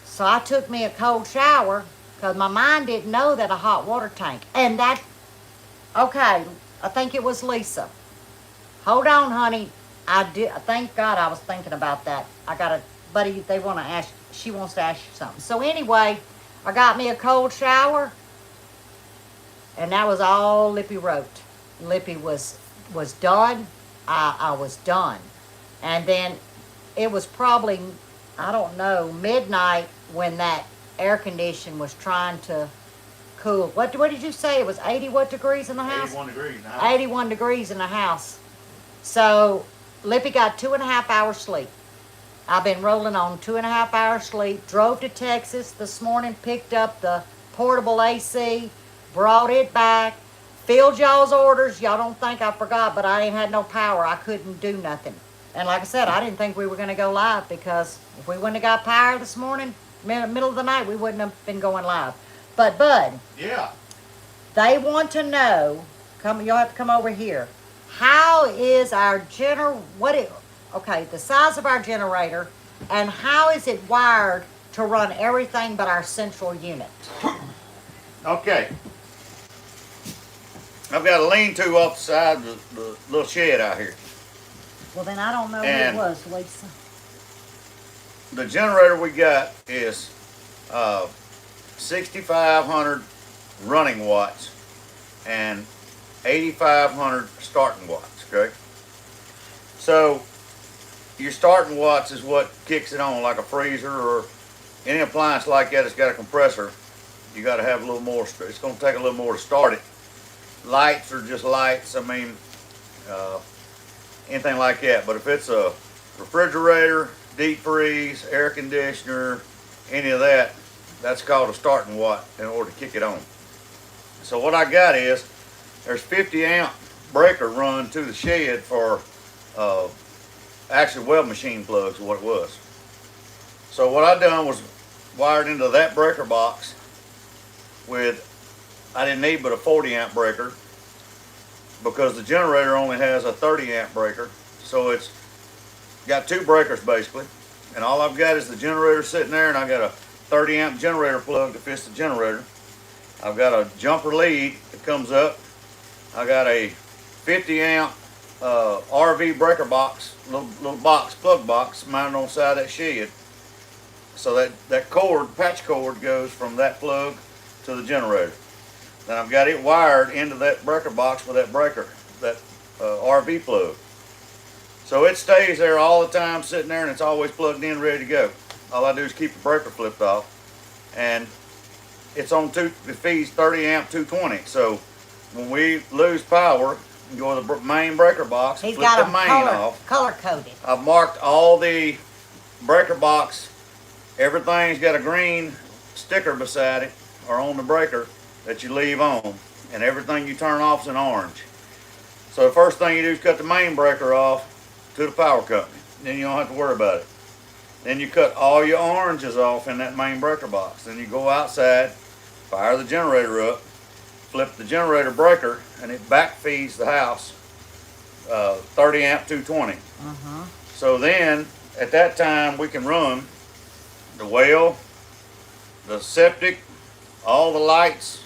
So I took me a cold shower because my mind didn't know that a hot water tank. And that, okay, I think it was Lisa. Hold on, honey. I did. Thank God I was thinking about that. I got a buddy. They want to ask. She wants to ask you something. So anyway, I got me a cold shower, and that was all Lippy wrote. Lippy was done. I was done, and then it was probably, I don't know, midnight when that air condition was trying to cool. What did you say? It was 80 what degrees in the house? 81 degrees in the house. 81 degrees in the house. So Lippy got 2.5 hours sleep. I've been rolling on 2.5 hours sleep. Drove to Texas this morning, picked up the portable AC, brought it back, filled y'all's orders. Y'all don't think I forgot, but I ain't had no power. I couldn't do nothing. And like I said, I didn't think we were going to go live because if we wouldn't have got power this morning, middle of the night, we wouldn't have been going live. But Bud, Yeah. they want to know. You'll have to come over here. How is our okay, the size of our generator, and how is it wired to run everything but our central unit? Okay. I've got a lean-to off the side of the little shed out here. Well, then I don't know And who it was, Lisa. The generator we got is 6,500 running watts and 8,500 starting watts, okay? So your starting watts is what kicks it on, like a freezer or any appliance like that that's got a compressor. You got to have a little more, it's going to take a little more to start it. Lights are just lights, I mean, anything like that. But if it's a refrigerator, deep freeze, air conditioner, any of that, that's called a starting watt in order to kick it on. So what I got is, there's 50 amp breaker run to the shed for actually weld machine plugs is what it was. So what I done was wired into that breaker box with, I didn't need but a 40 amp breaker because the generator only has a 30 amp breaker. So it's got two breakers basically. And all I've got is the generator sitting there, and I got a 30 amp generator plug that fits the generator. I've got a jumper lead that comes up. I got a 50 amp RV breaker box, little box, plug box, mounted on the side of that shed. So that cord, patch cord, goes from that plug to the generator. Then I've got it wired into that breaker box with that breaker, that RV plug. So it stays there all the time, sitting there, and it's always plugged in, ready to go. All I do is keep the breaker flipped off, and it's on it feeds 30 amp 220. So when we lose power, you go to the main breaker box, He's flip got the them main off. color coded. I've marked all the breaker box. Everything's got a green sticker beside it, or on the breaker, that you leave on, and everything you turn off is in orange. So the first thing you do is cut the main breaker off to the power company. Then you don't have to worry about it. Then you cut all your oranges off in that main breaker box. Then you go outside, fire the generator up, flip the generator breaker, and it back feeds the house 30 amp 220. So then at that time we can run the well, the septic, all the lights,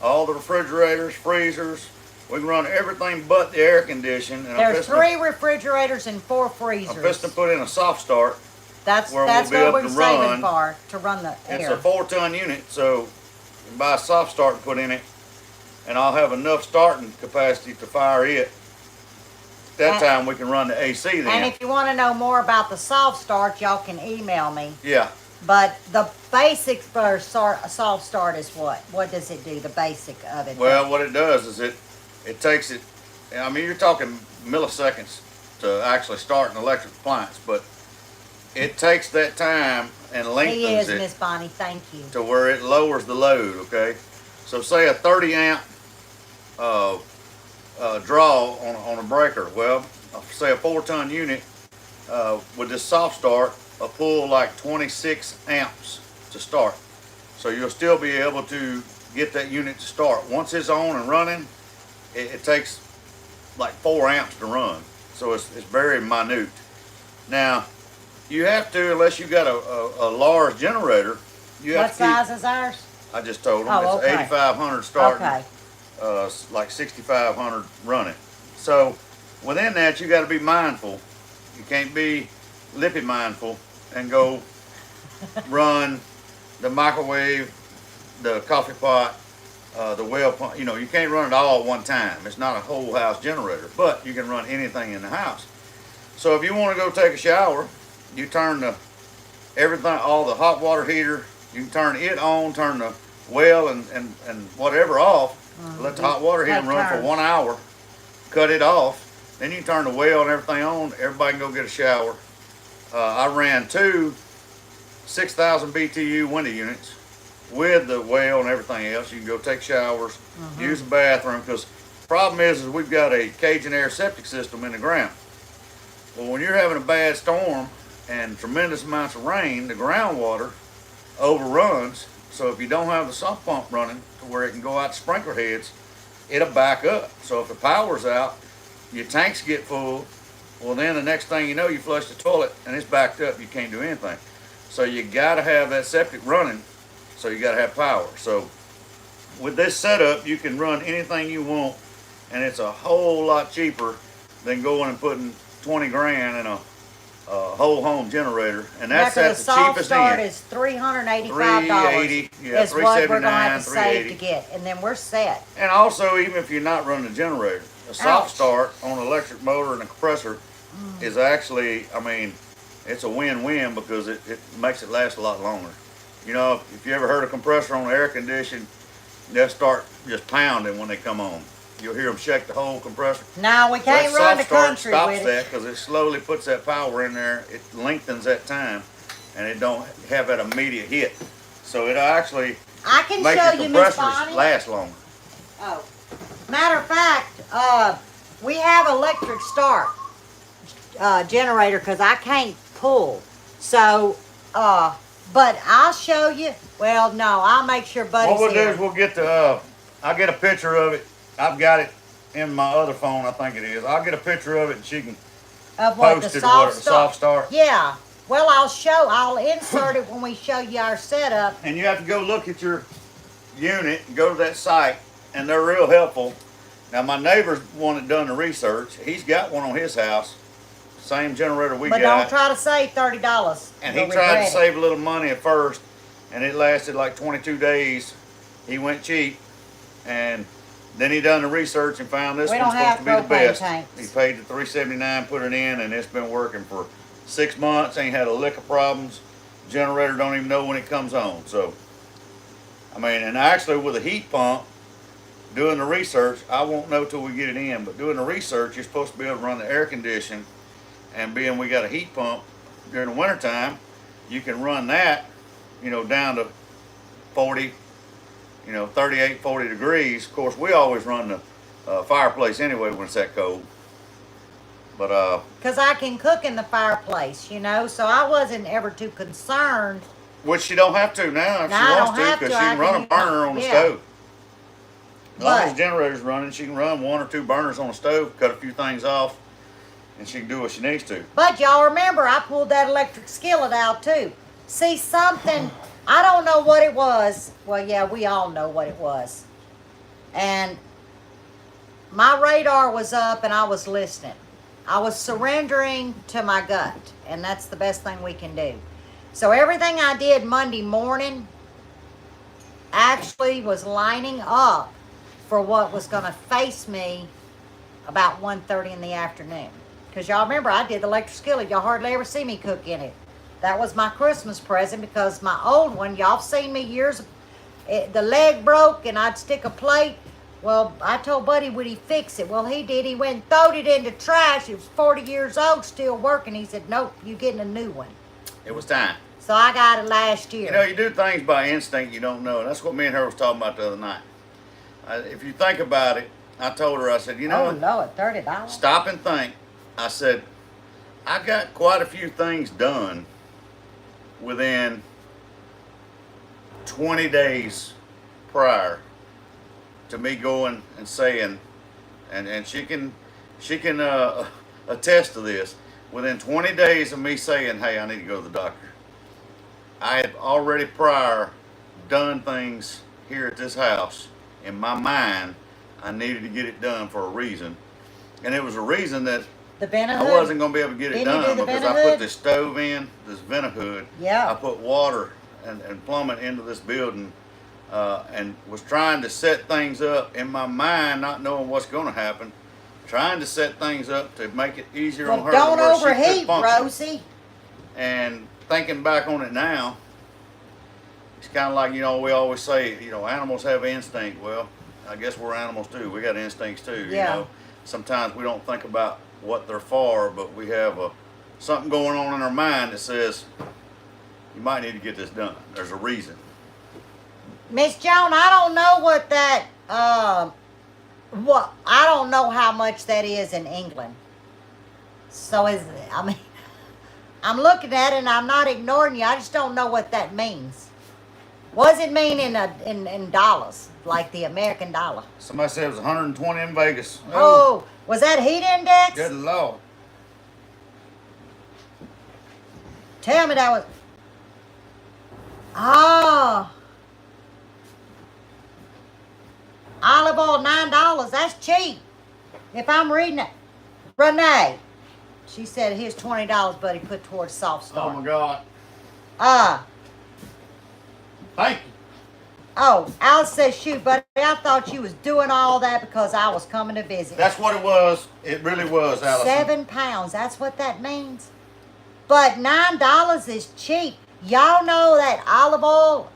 all the refrigerators, freezers. We can run everything but the air condition. And There's 3 refrigerators and 4 freezers. I'm fixing to put in a soft start. That's where what we'll we're be able to saving run. for, to run the air. It's a 4-ton unit, so you can buy a soft start and put in it, and I'll have enough starting capacity to fire it. That time we can run the AC then. And if you want to know more about the soft start, y'all can email me. Yeah. But the basic for soft start is what? What does it do, the basic of it? Well, what it does is it takes it, I mean, you're talking milliseconds to actually start an electric appliance, but it takes that time and lengthens He is, it Miss Bonnie, thank you. to where it lowers the load, okay? So say a 30 amp draw on a breaker. Well, say a 4-ton unit with this soft start, a pull like 26 amps to start. So you'll still be able to get that unit to start. Once it's on and running, it takes like 4 amps to run. So it's very minute. Now, You have to, unless you got a large generator. You have What to size is ours? I just told them Oh, it's okay. 8,500 starting, Okay. like 6,500 running. So within that, you got to be mindful. You can't be lippy mindful and go run the microwave, the coffee pot, the well pump. You know, you can't run it all at one time. It's not a whole house generator, but you can run anything in the house. So if you want to go take a shower, you turn the everything, all the hot water heater, you can turn it on, turn the well and whatever off, let the hot water heater Take run for turns. 1 hour, cut it off, then you turn the well and everything on, everybody can go get a shower. I ran two 6,000 BTU window units with the well and everything else. You can go take showers, use the bathroom, because the problem is we've got a Cajun air septic system in the ground. Well, when you're having a bad storm and tremendous amounts of rain, the groundwater overruns. So if you don't have the sump pump running to where it can go out to sprinkler heads, it'll back up. So if the power's out, your tanks get full. Well, then the next thing you know, you flush the toilet and it's backed up. You can't do anything. So you got to have that septic running. So you got to have power. So with this setup, you can run anything you want, and it's a whole lot cheaper than going and putting 20 grand in a whole home generator, and that's at the soft cheapest start end. is $385. 380, yeah, is what we're gonna have to 379, save to 380. get, and then we're set. And also, even if you're not running a generator, a soft Ouch. start on an electric motor and a compressor is actually, I mean, it's a win-win because it makes it last a lot longer. You know, if you ever heard a compressor on an air condition, they'll start just pounding when they come on. You'll hear them shake the whole compressor. No, we That can't run the soft start country stops with that it. because it slowly puts that power in there. It lengthens that time, and it don't have that immediate hit. So it'll actually I can make show the you, Miss compressors Bonnie. last longer. Oh, matter of fact, we have electric start generator because I can't pull. So, but I'll show you. Well, no, I'll make sure Buddy's What we'll do here. is we'll get the, I'll get a picture of it. I've got it in my other phone, I think it is. I'll get a picture of it and she can Of what, post the it or whatever, soft the start? soft start. Yeah. Well, I'll insert it when we show you our setup. And you have to go look at your unit and go to that site, and they're real helpful. Now, my neighbor's one that done the research. He's got one on his house, same generator we But got. don't try to save $30. And You'll he tried to regret it. save a little money at first, and it lasted like 22 days. He went cheap, and then he done the research and found this We one's don't supposed to be have the propane best. tanks. He paid the $379, put it in, and it's been working for 6 months. Ain't had a lick of problems. Generator don't even know when it comes on. So, I mean, and actually with a heat pump, doing the research, I won't know till we get it in, but doing the research, you're supposed to be able to run the air condition, and being we got a heat pump during the wintertime, you can run that, you know, down to 40, 38, 40 degrees. Of course, we always run the fireplace anyway when it's that cold. But Because I can cook in the fireplace, so I wasn't ever too concerned. which you don't have to now if No, she I wants don't to, have because to. she I can run can a burner on the yeah. stove. As long as But the generator's running, she can run 1 or 2 burners on the stove, cut a few things off, and she can do what she needs to. But y'all remember, I pulled that electric skillet out too. See, something, I don't know what it was. Well, yeah, we all know what it was. And my radar was up and I was listening. I was surrendering to my gut, and that's the best thing we can do. So everything I did Monday morning actually was lining up for what was going to face me about 1:30 in the afternoon. Because y'all remember, I did the electric skillet. Y'all hardly ever see me cook in it. That was my Christmas present, because my old one, y'all seen me years, the leg broke and I'd stick a plate. Well, I told Buddy, would he fix it? Well, he did. He went and throwed it in the trash. It was 40 years old, still working. He said, nope, you getting a new one. It was time. So I got it last year. You do things by instinct you don't know. And that's what me and her was talking about the other night. If you think about it, I told her, I said, Oh, Lord, $30. stop and think. I said, I got quite a few things done within 20 days prior to me going and saying, and she can attest to this. Within 20 days of me saying, hey, I need to go to the doctor, I had already prior done things here at this house. In my mind, I needed to get it done for a reason. And it was a reason that The vent I hood. wasn't going to be able to get it Didn't you do done the because vent I put hood? this stove in, this vent hood. Yeah. I put water and plumbing into this building and was trying to set things up in my mind, not knowing what's going to happen. Trying to set things up to make it easier on Well, her don't to where she overheat, could function. Rosie. And thinking back on it now, it's kind of like, we always say, animals have instinct. Well, I guess we're animals too. We got instincts too, Yeah. Sometimes we don't think about what they're for, but we have something going on in our mind that says, you might need to get this done. There's a reason. Miss Joan, I don't know what that, I don't know how much that is in England. So I'm looking at it and I'm not ignoring you. I just don't know what that means. What does it mean in dollars, like the American dollar? Somebody said it was 120 in Vegas. Oh, was that heat index? Good Lord. Tell me that was. Oh. Olive oil, $9. That's cheap. If I'm reading it. Renee. She said here's $20, buddy, put towards soft Oh start. my God. Thank you. Oh, Alice says, shoot, buddy, I thought you was doing all that because I was coming to visit. That's what it was. It really was, Allison. 7 pounds. That's what that means. But $9 is cheap. Y'all know that olive oil,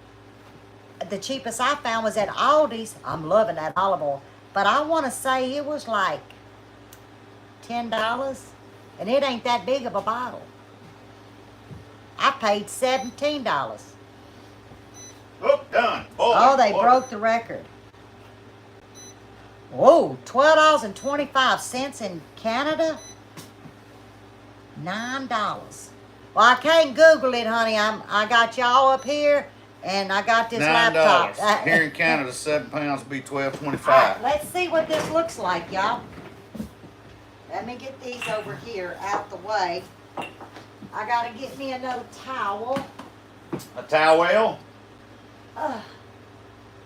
the cheapest I found was at Aldi's. I'm loving that olive oil. But I want to say it was like $10. And it ain't that big of a bottle. I paid $17. Oh, done. Boy, Oh, they boy. broke the record. Whoa, $12.25 in Canada? $9. Well, I can't Google it, honey. I got y'all up here, and I got this laptop. $9. Here in Canada, 7 pounds would be $12.25. All right, let's see what this looks like, y'all. Let me get these over here out the way. I gotta get me another towel. A towel?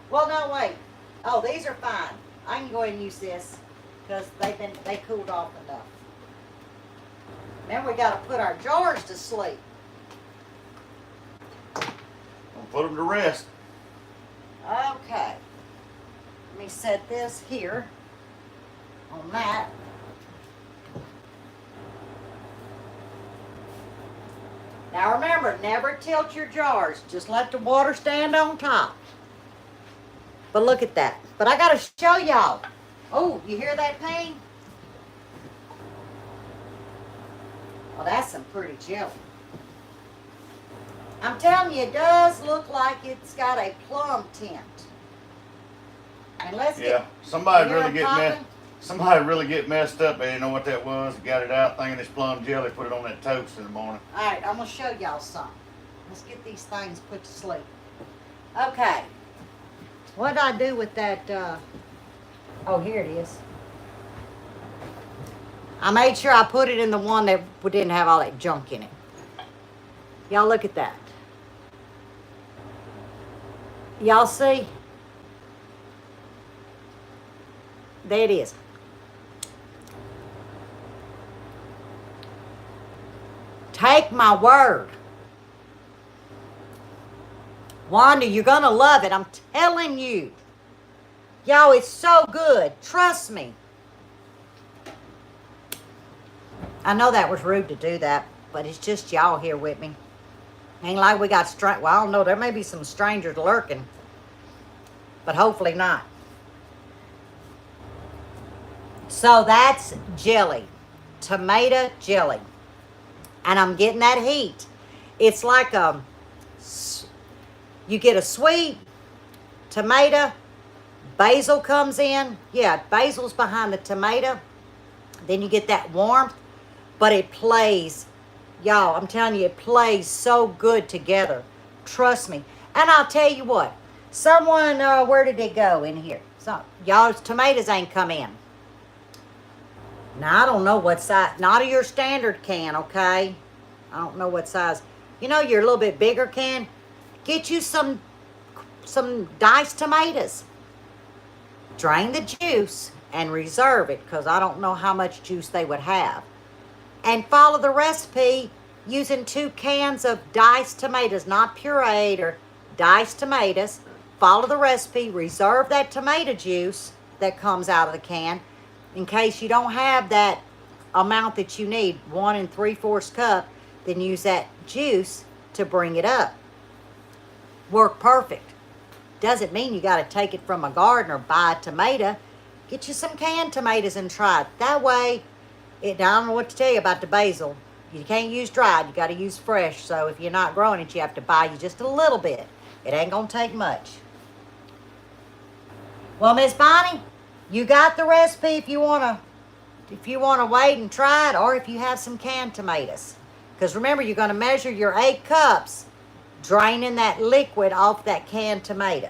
Well, no, wait. Oh, these are fine. I can go ahead and use this because they cooled off enough. Then we got to put our jars to sleep. Don't put them to rest. Okay. Let me set this here on that. Now remember, never tilt your jars. Just let the water stand on top. But look at that. But I got to show y'all. Oh, you hear that pain? Well, that's some pretty jelly. I'm telling you, it does look like it's got a plum tint. And let's Yeah, get somebody you really popping? somebody really get messed up. They didn't know what that was. Got it out thinking it's plum jelly. Put it on that toast in the morning. All right, I'm going to show y'all something. Let's get these things put to sleep. Okay. What did I do with that? Oh, here it is. I made sure I put it in the one that didn't have all that junk in it. Y'all look at that. Y'all see? There it is. Take my word. Wanda, you're going to love it. I'm telling you. Y'all, it's so good. Trust me. I know that was rude to do that, but it's just y'all here with me. Ain't like we got well, I don't know. There may be some strangers lurking, but hopefully not. So that's jelly. Tomato jelly. And I'm getting that heat. It's like you get a sweet tomato, basil comes in. Yeah, basil's behind the tomato. Then you get that warmth, but it plays, y'all, I'm telling you, it plays so good together. Trust me. And I'll tell you what, someone, where did it go in here? So, y'all's tomatoes ain't come in. Now, I don't know what size, not your standard can, okay? I don't know what size. You know, your little bit bigger can, get you some diced tomatoes. Drain the juice and reserve it because I don't know how much juice they would have. And follow the recipe using 2 cans of diced tomatoes, not pureed or diced tomatoes. Follow the recipe, reserve that tomato juice that comes out of the can in case you don't have that amount that you need, 1 3/4 cup, then use that juice to bring it up. Work perfect. Doesn't mean you got to take it from a garden or buy a tomato. Get you some canned tomatoes and try it. That way, I don't know what to tell you about the basil. You can't use dried. You got to use fresh. So if you're not growing it, you have to buy you just a little bit. It ain't going to take much. Well, Miss Bonnie, you got the recipe if you want to wait and try it, or if you have some canned tomatoes. Because remember, you're going to measure your 8 cups, draining that liquid off that canned tomato.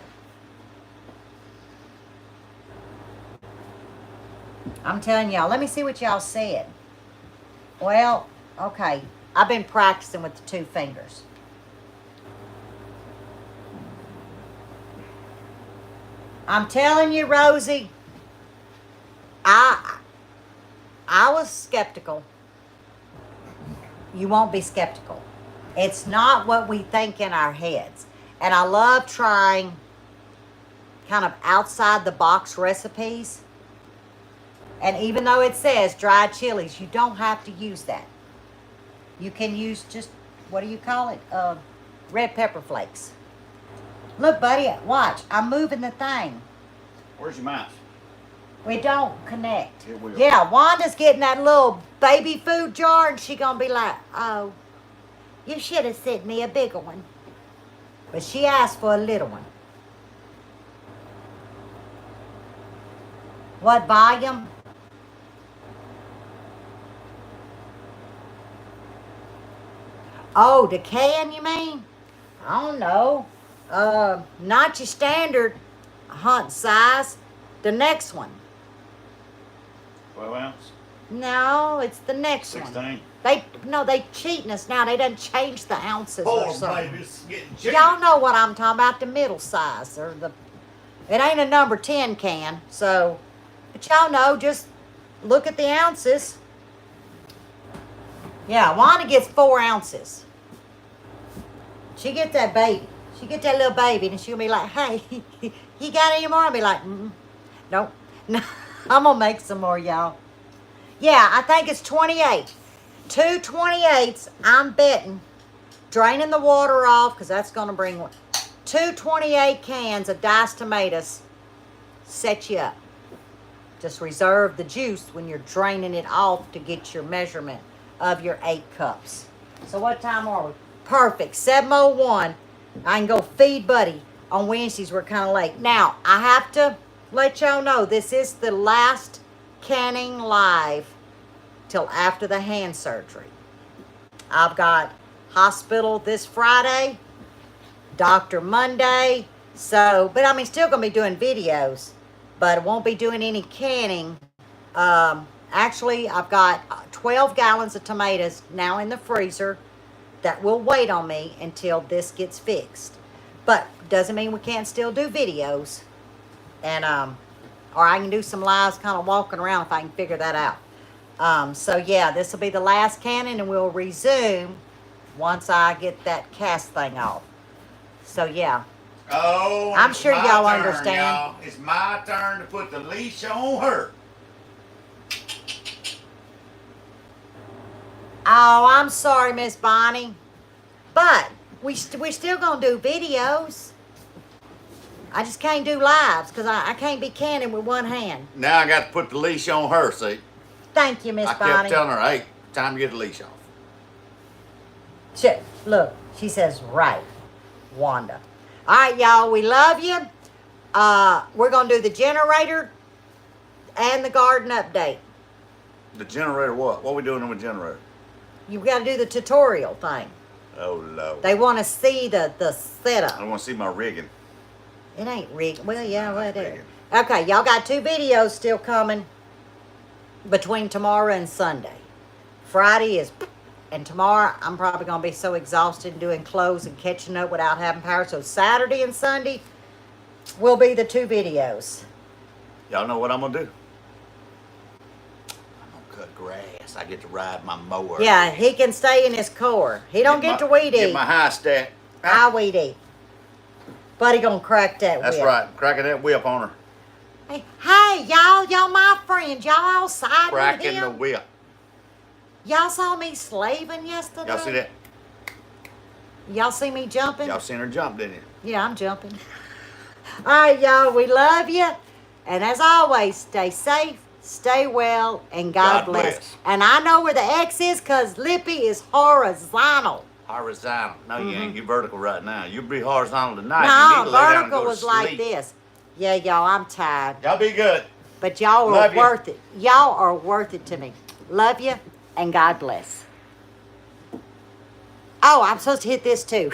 I'm telling y'all, let me see what y'all said. Well, okay, I've been practicing with the 2 fingers. I'm telling you, Rosie, I was skeptical. You won't be skeptical. It's not what we think in our heads. And I love trying kind of outside the box recipes. And even though it says dried chilies, you don't have to use that. You can use just, what do you call it? Red pepper flakes. Look, buddy, watch. I'm moving the thing. Where's your mouse? We don't connect. It will. Yeah, Wanda's getting that little baby food jar, and she gonna be like, oh, you should have sent me a bigger one. But she asked for a little one. What volume? Oh, the can, you mean? I don't know. Not your standard hunt size. The next one. 12 ounce? No, it's the next one. 16? They cheating us now. They done changed the ounces or Oh, something. baby, it's getting cheap. Y'all know what I'm talking about, the middle size or it ain't a number 10 can. So, but y'all know, just look at the ounces. Yeah, Wanda gets 4 ounces. She get that baby. She get that little baby, and she'll be like, "Hey, you got any more?" I'll be like, "Nope, no, I'm gonna make some more, y'all." Yeah, I think it's 28. 2 28s. I'm betting, draining the water off because that's gonna bring 2 28 cans of diced tomatoes. Set you up. Just reserve the juice when you're draining it off to get your measurement of your 8 cups. So what time are we? Perfect. 7:01. I can go feed Buddy. On Wednesdays, we're kind of late. Now, I have to let y'all know this is the last canning live till after the hand surgery. I've got hospital this Friday, doctor Monday. So, but I mean, still going to be doing videos, but I won't be doing any canning. Actually, I've got 12 gallons of tomatoes now in the freezer that will wait on me until this gets fixed. But doesn't mean we can't still do videos. And, or I can do some lives kind of walking around if I can figure that out. So yeah, this will be the last canning, and we'll resume once I get that cast thing off. So yeah. Oh, I'm sure y'all turn, understand. Y'all. It's my turn to put the leash on her. Oh, I'm sorry, Miss Bonnie. But we're still going to do videos. I just can't do lives because I can't be canning with one hand. Now I got to put the leash on her, see? Thank you, Miss I Bonnie. kept telling her, hey, time to get the leash off. Look, she says, right, Wanda. All right, y'all, we love you. We're going to do the generator and the garden update. The generator what? What are we doing with the generator? You've got to do the tutorial thing. Oh, Lord. They want to see the setup. I want to see my rigging. It ain't rigged. Well, yeah, Not what it is. rigging. Okay, y'all got 2 videos still coming. between tomorrow and Sunday. Friday is, and tomorrow I'm probably going to be so exhausted doing clothes and catching up without having power. So Saturday and Sunday will be the 2 videos. Y'all know what I'm gonna do? I'm gonna cut grass. I get to ride my mower. Yeah, he can stay in his car. He don't get to weed Get eat. my high stack. I weed eat. But he gonna crack that That's whip. right. Cracking that whip on her. Hey, y'all my friends. Y'all all siding with Cracking the him. whip. Y'all saw me slaving yesterday? Y'all see that? Y'all see me jumping? Y'all seen her jump, didn't you? Yeah, I'm jumping. All right, y'all, we love you. And as always, stay safe, stay well, and God bless. And I know where the X is because Lippy is horizontal. Horizontal. No, you ain't. You vertical right now. You'll be horizontal tonight. No, you need to lay down and vertical go to was like sleep. this. Yeah, y'all, I'm tired. Y'all be good. But y'all are Love you. worth it. Y'all are worth it to me. Love you, and God bless. Oh, I'm supposed to hit this too.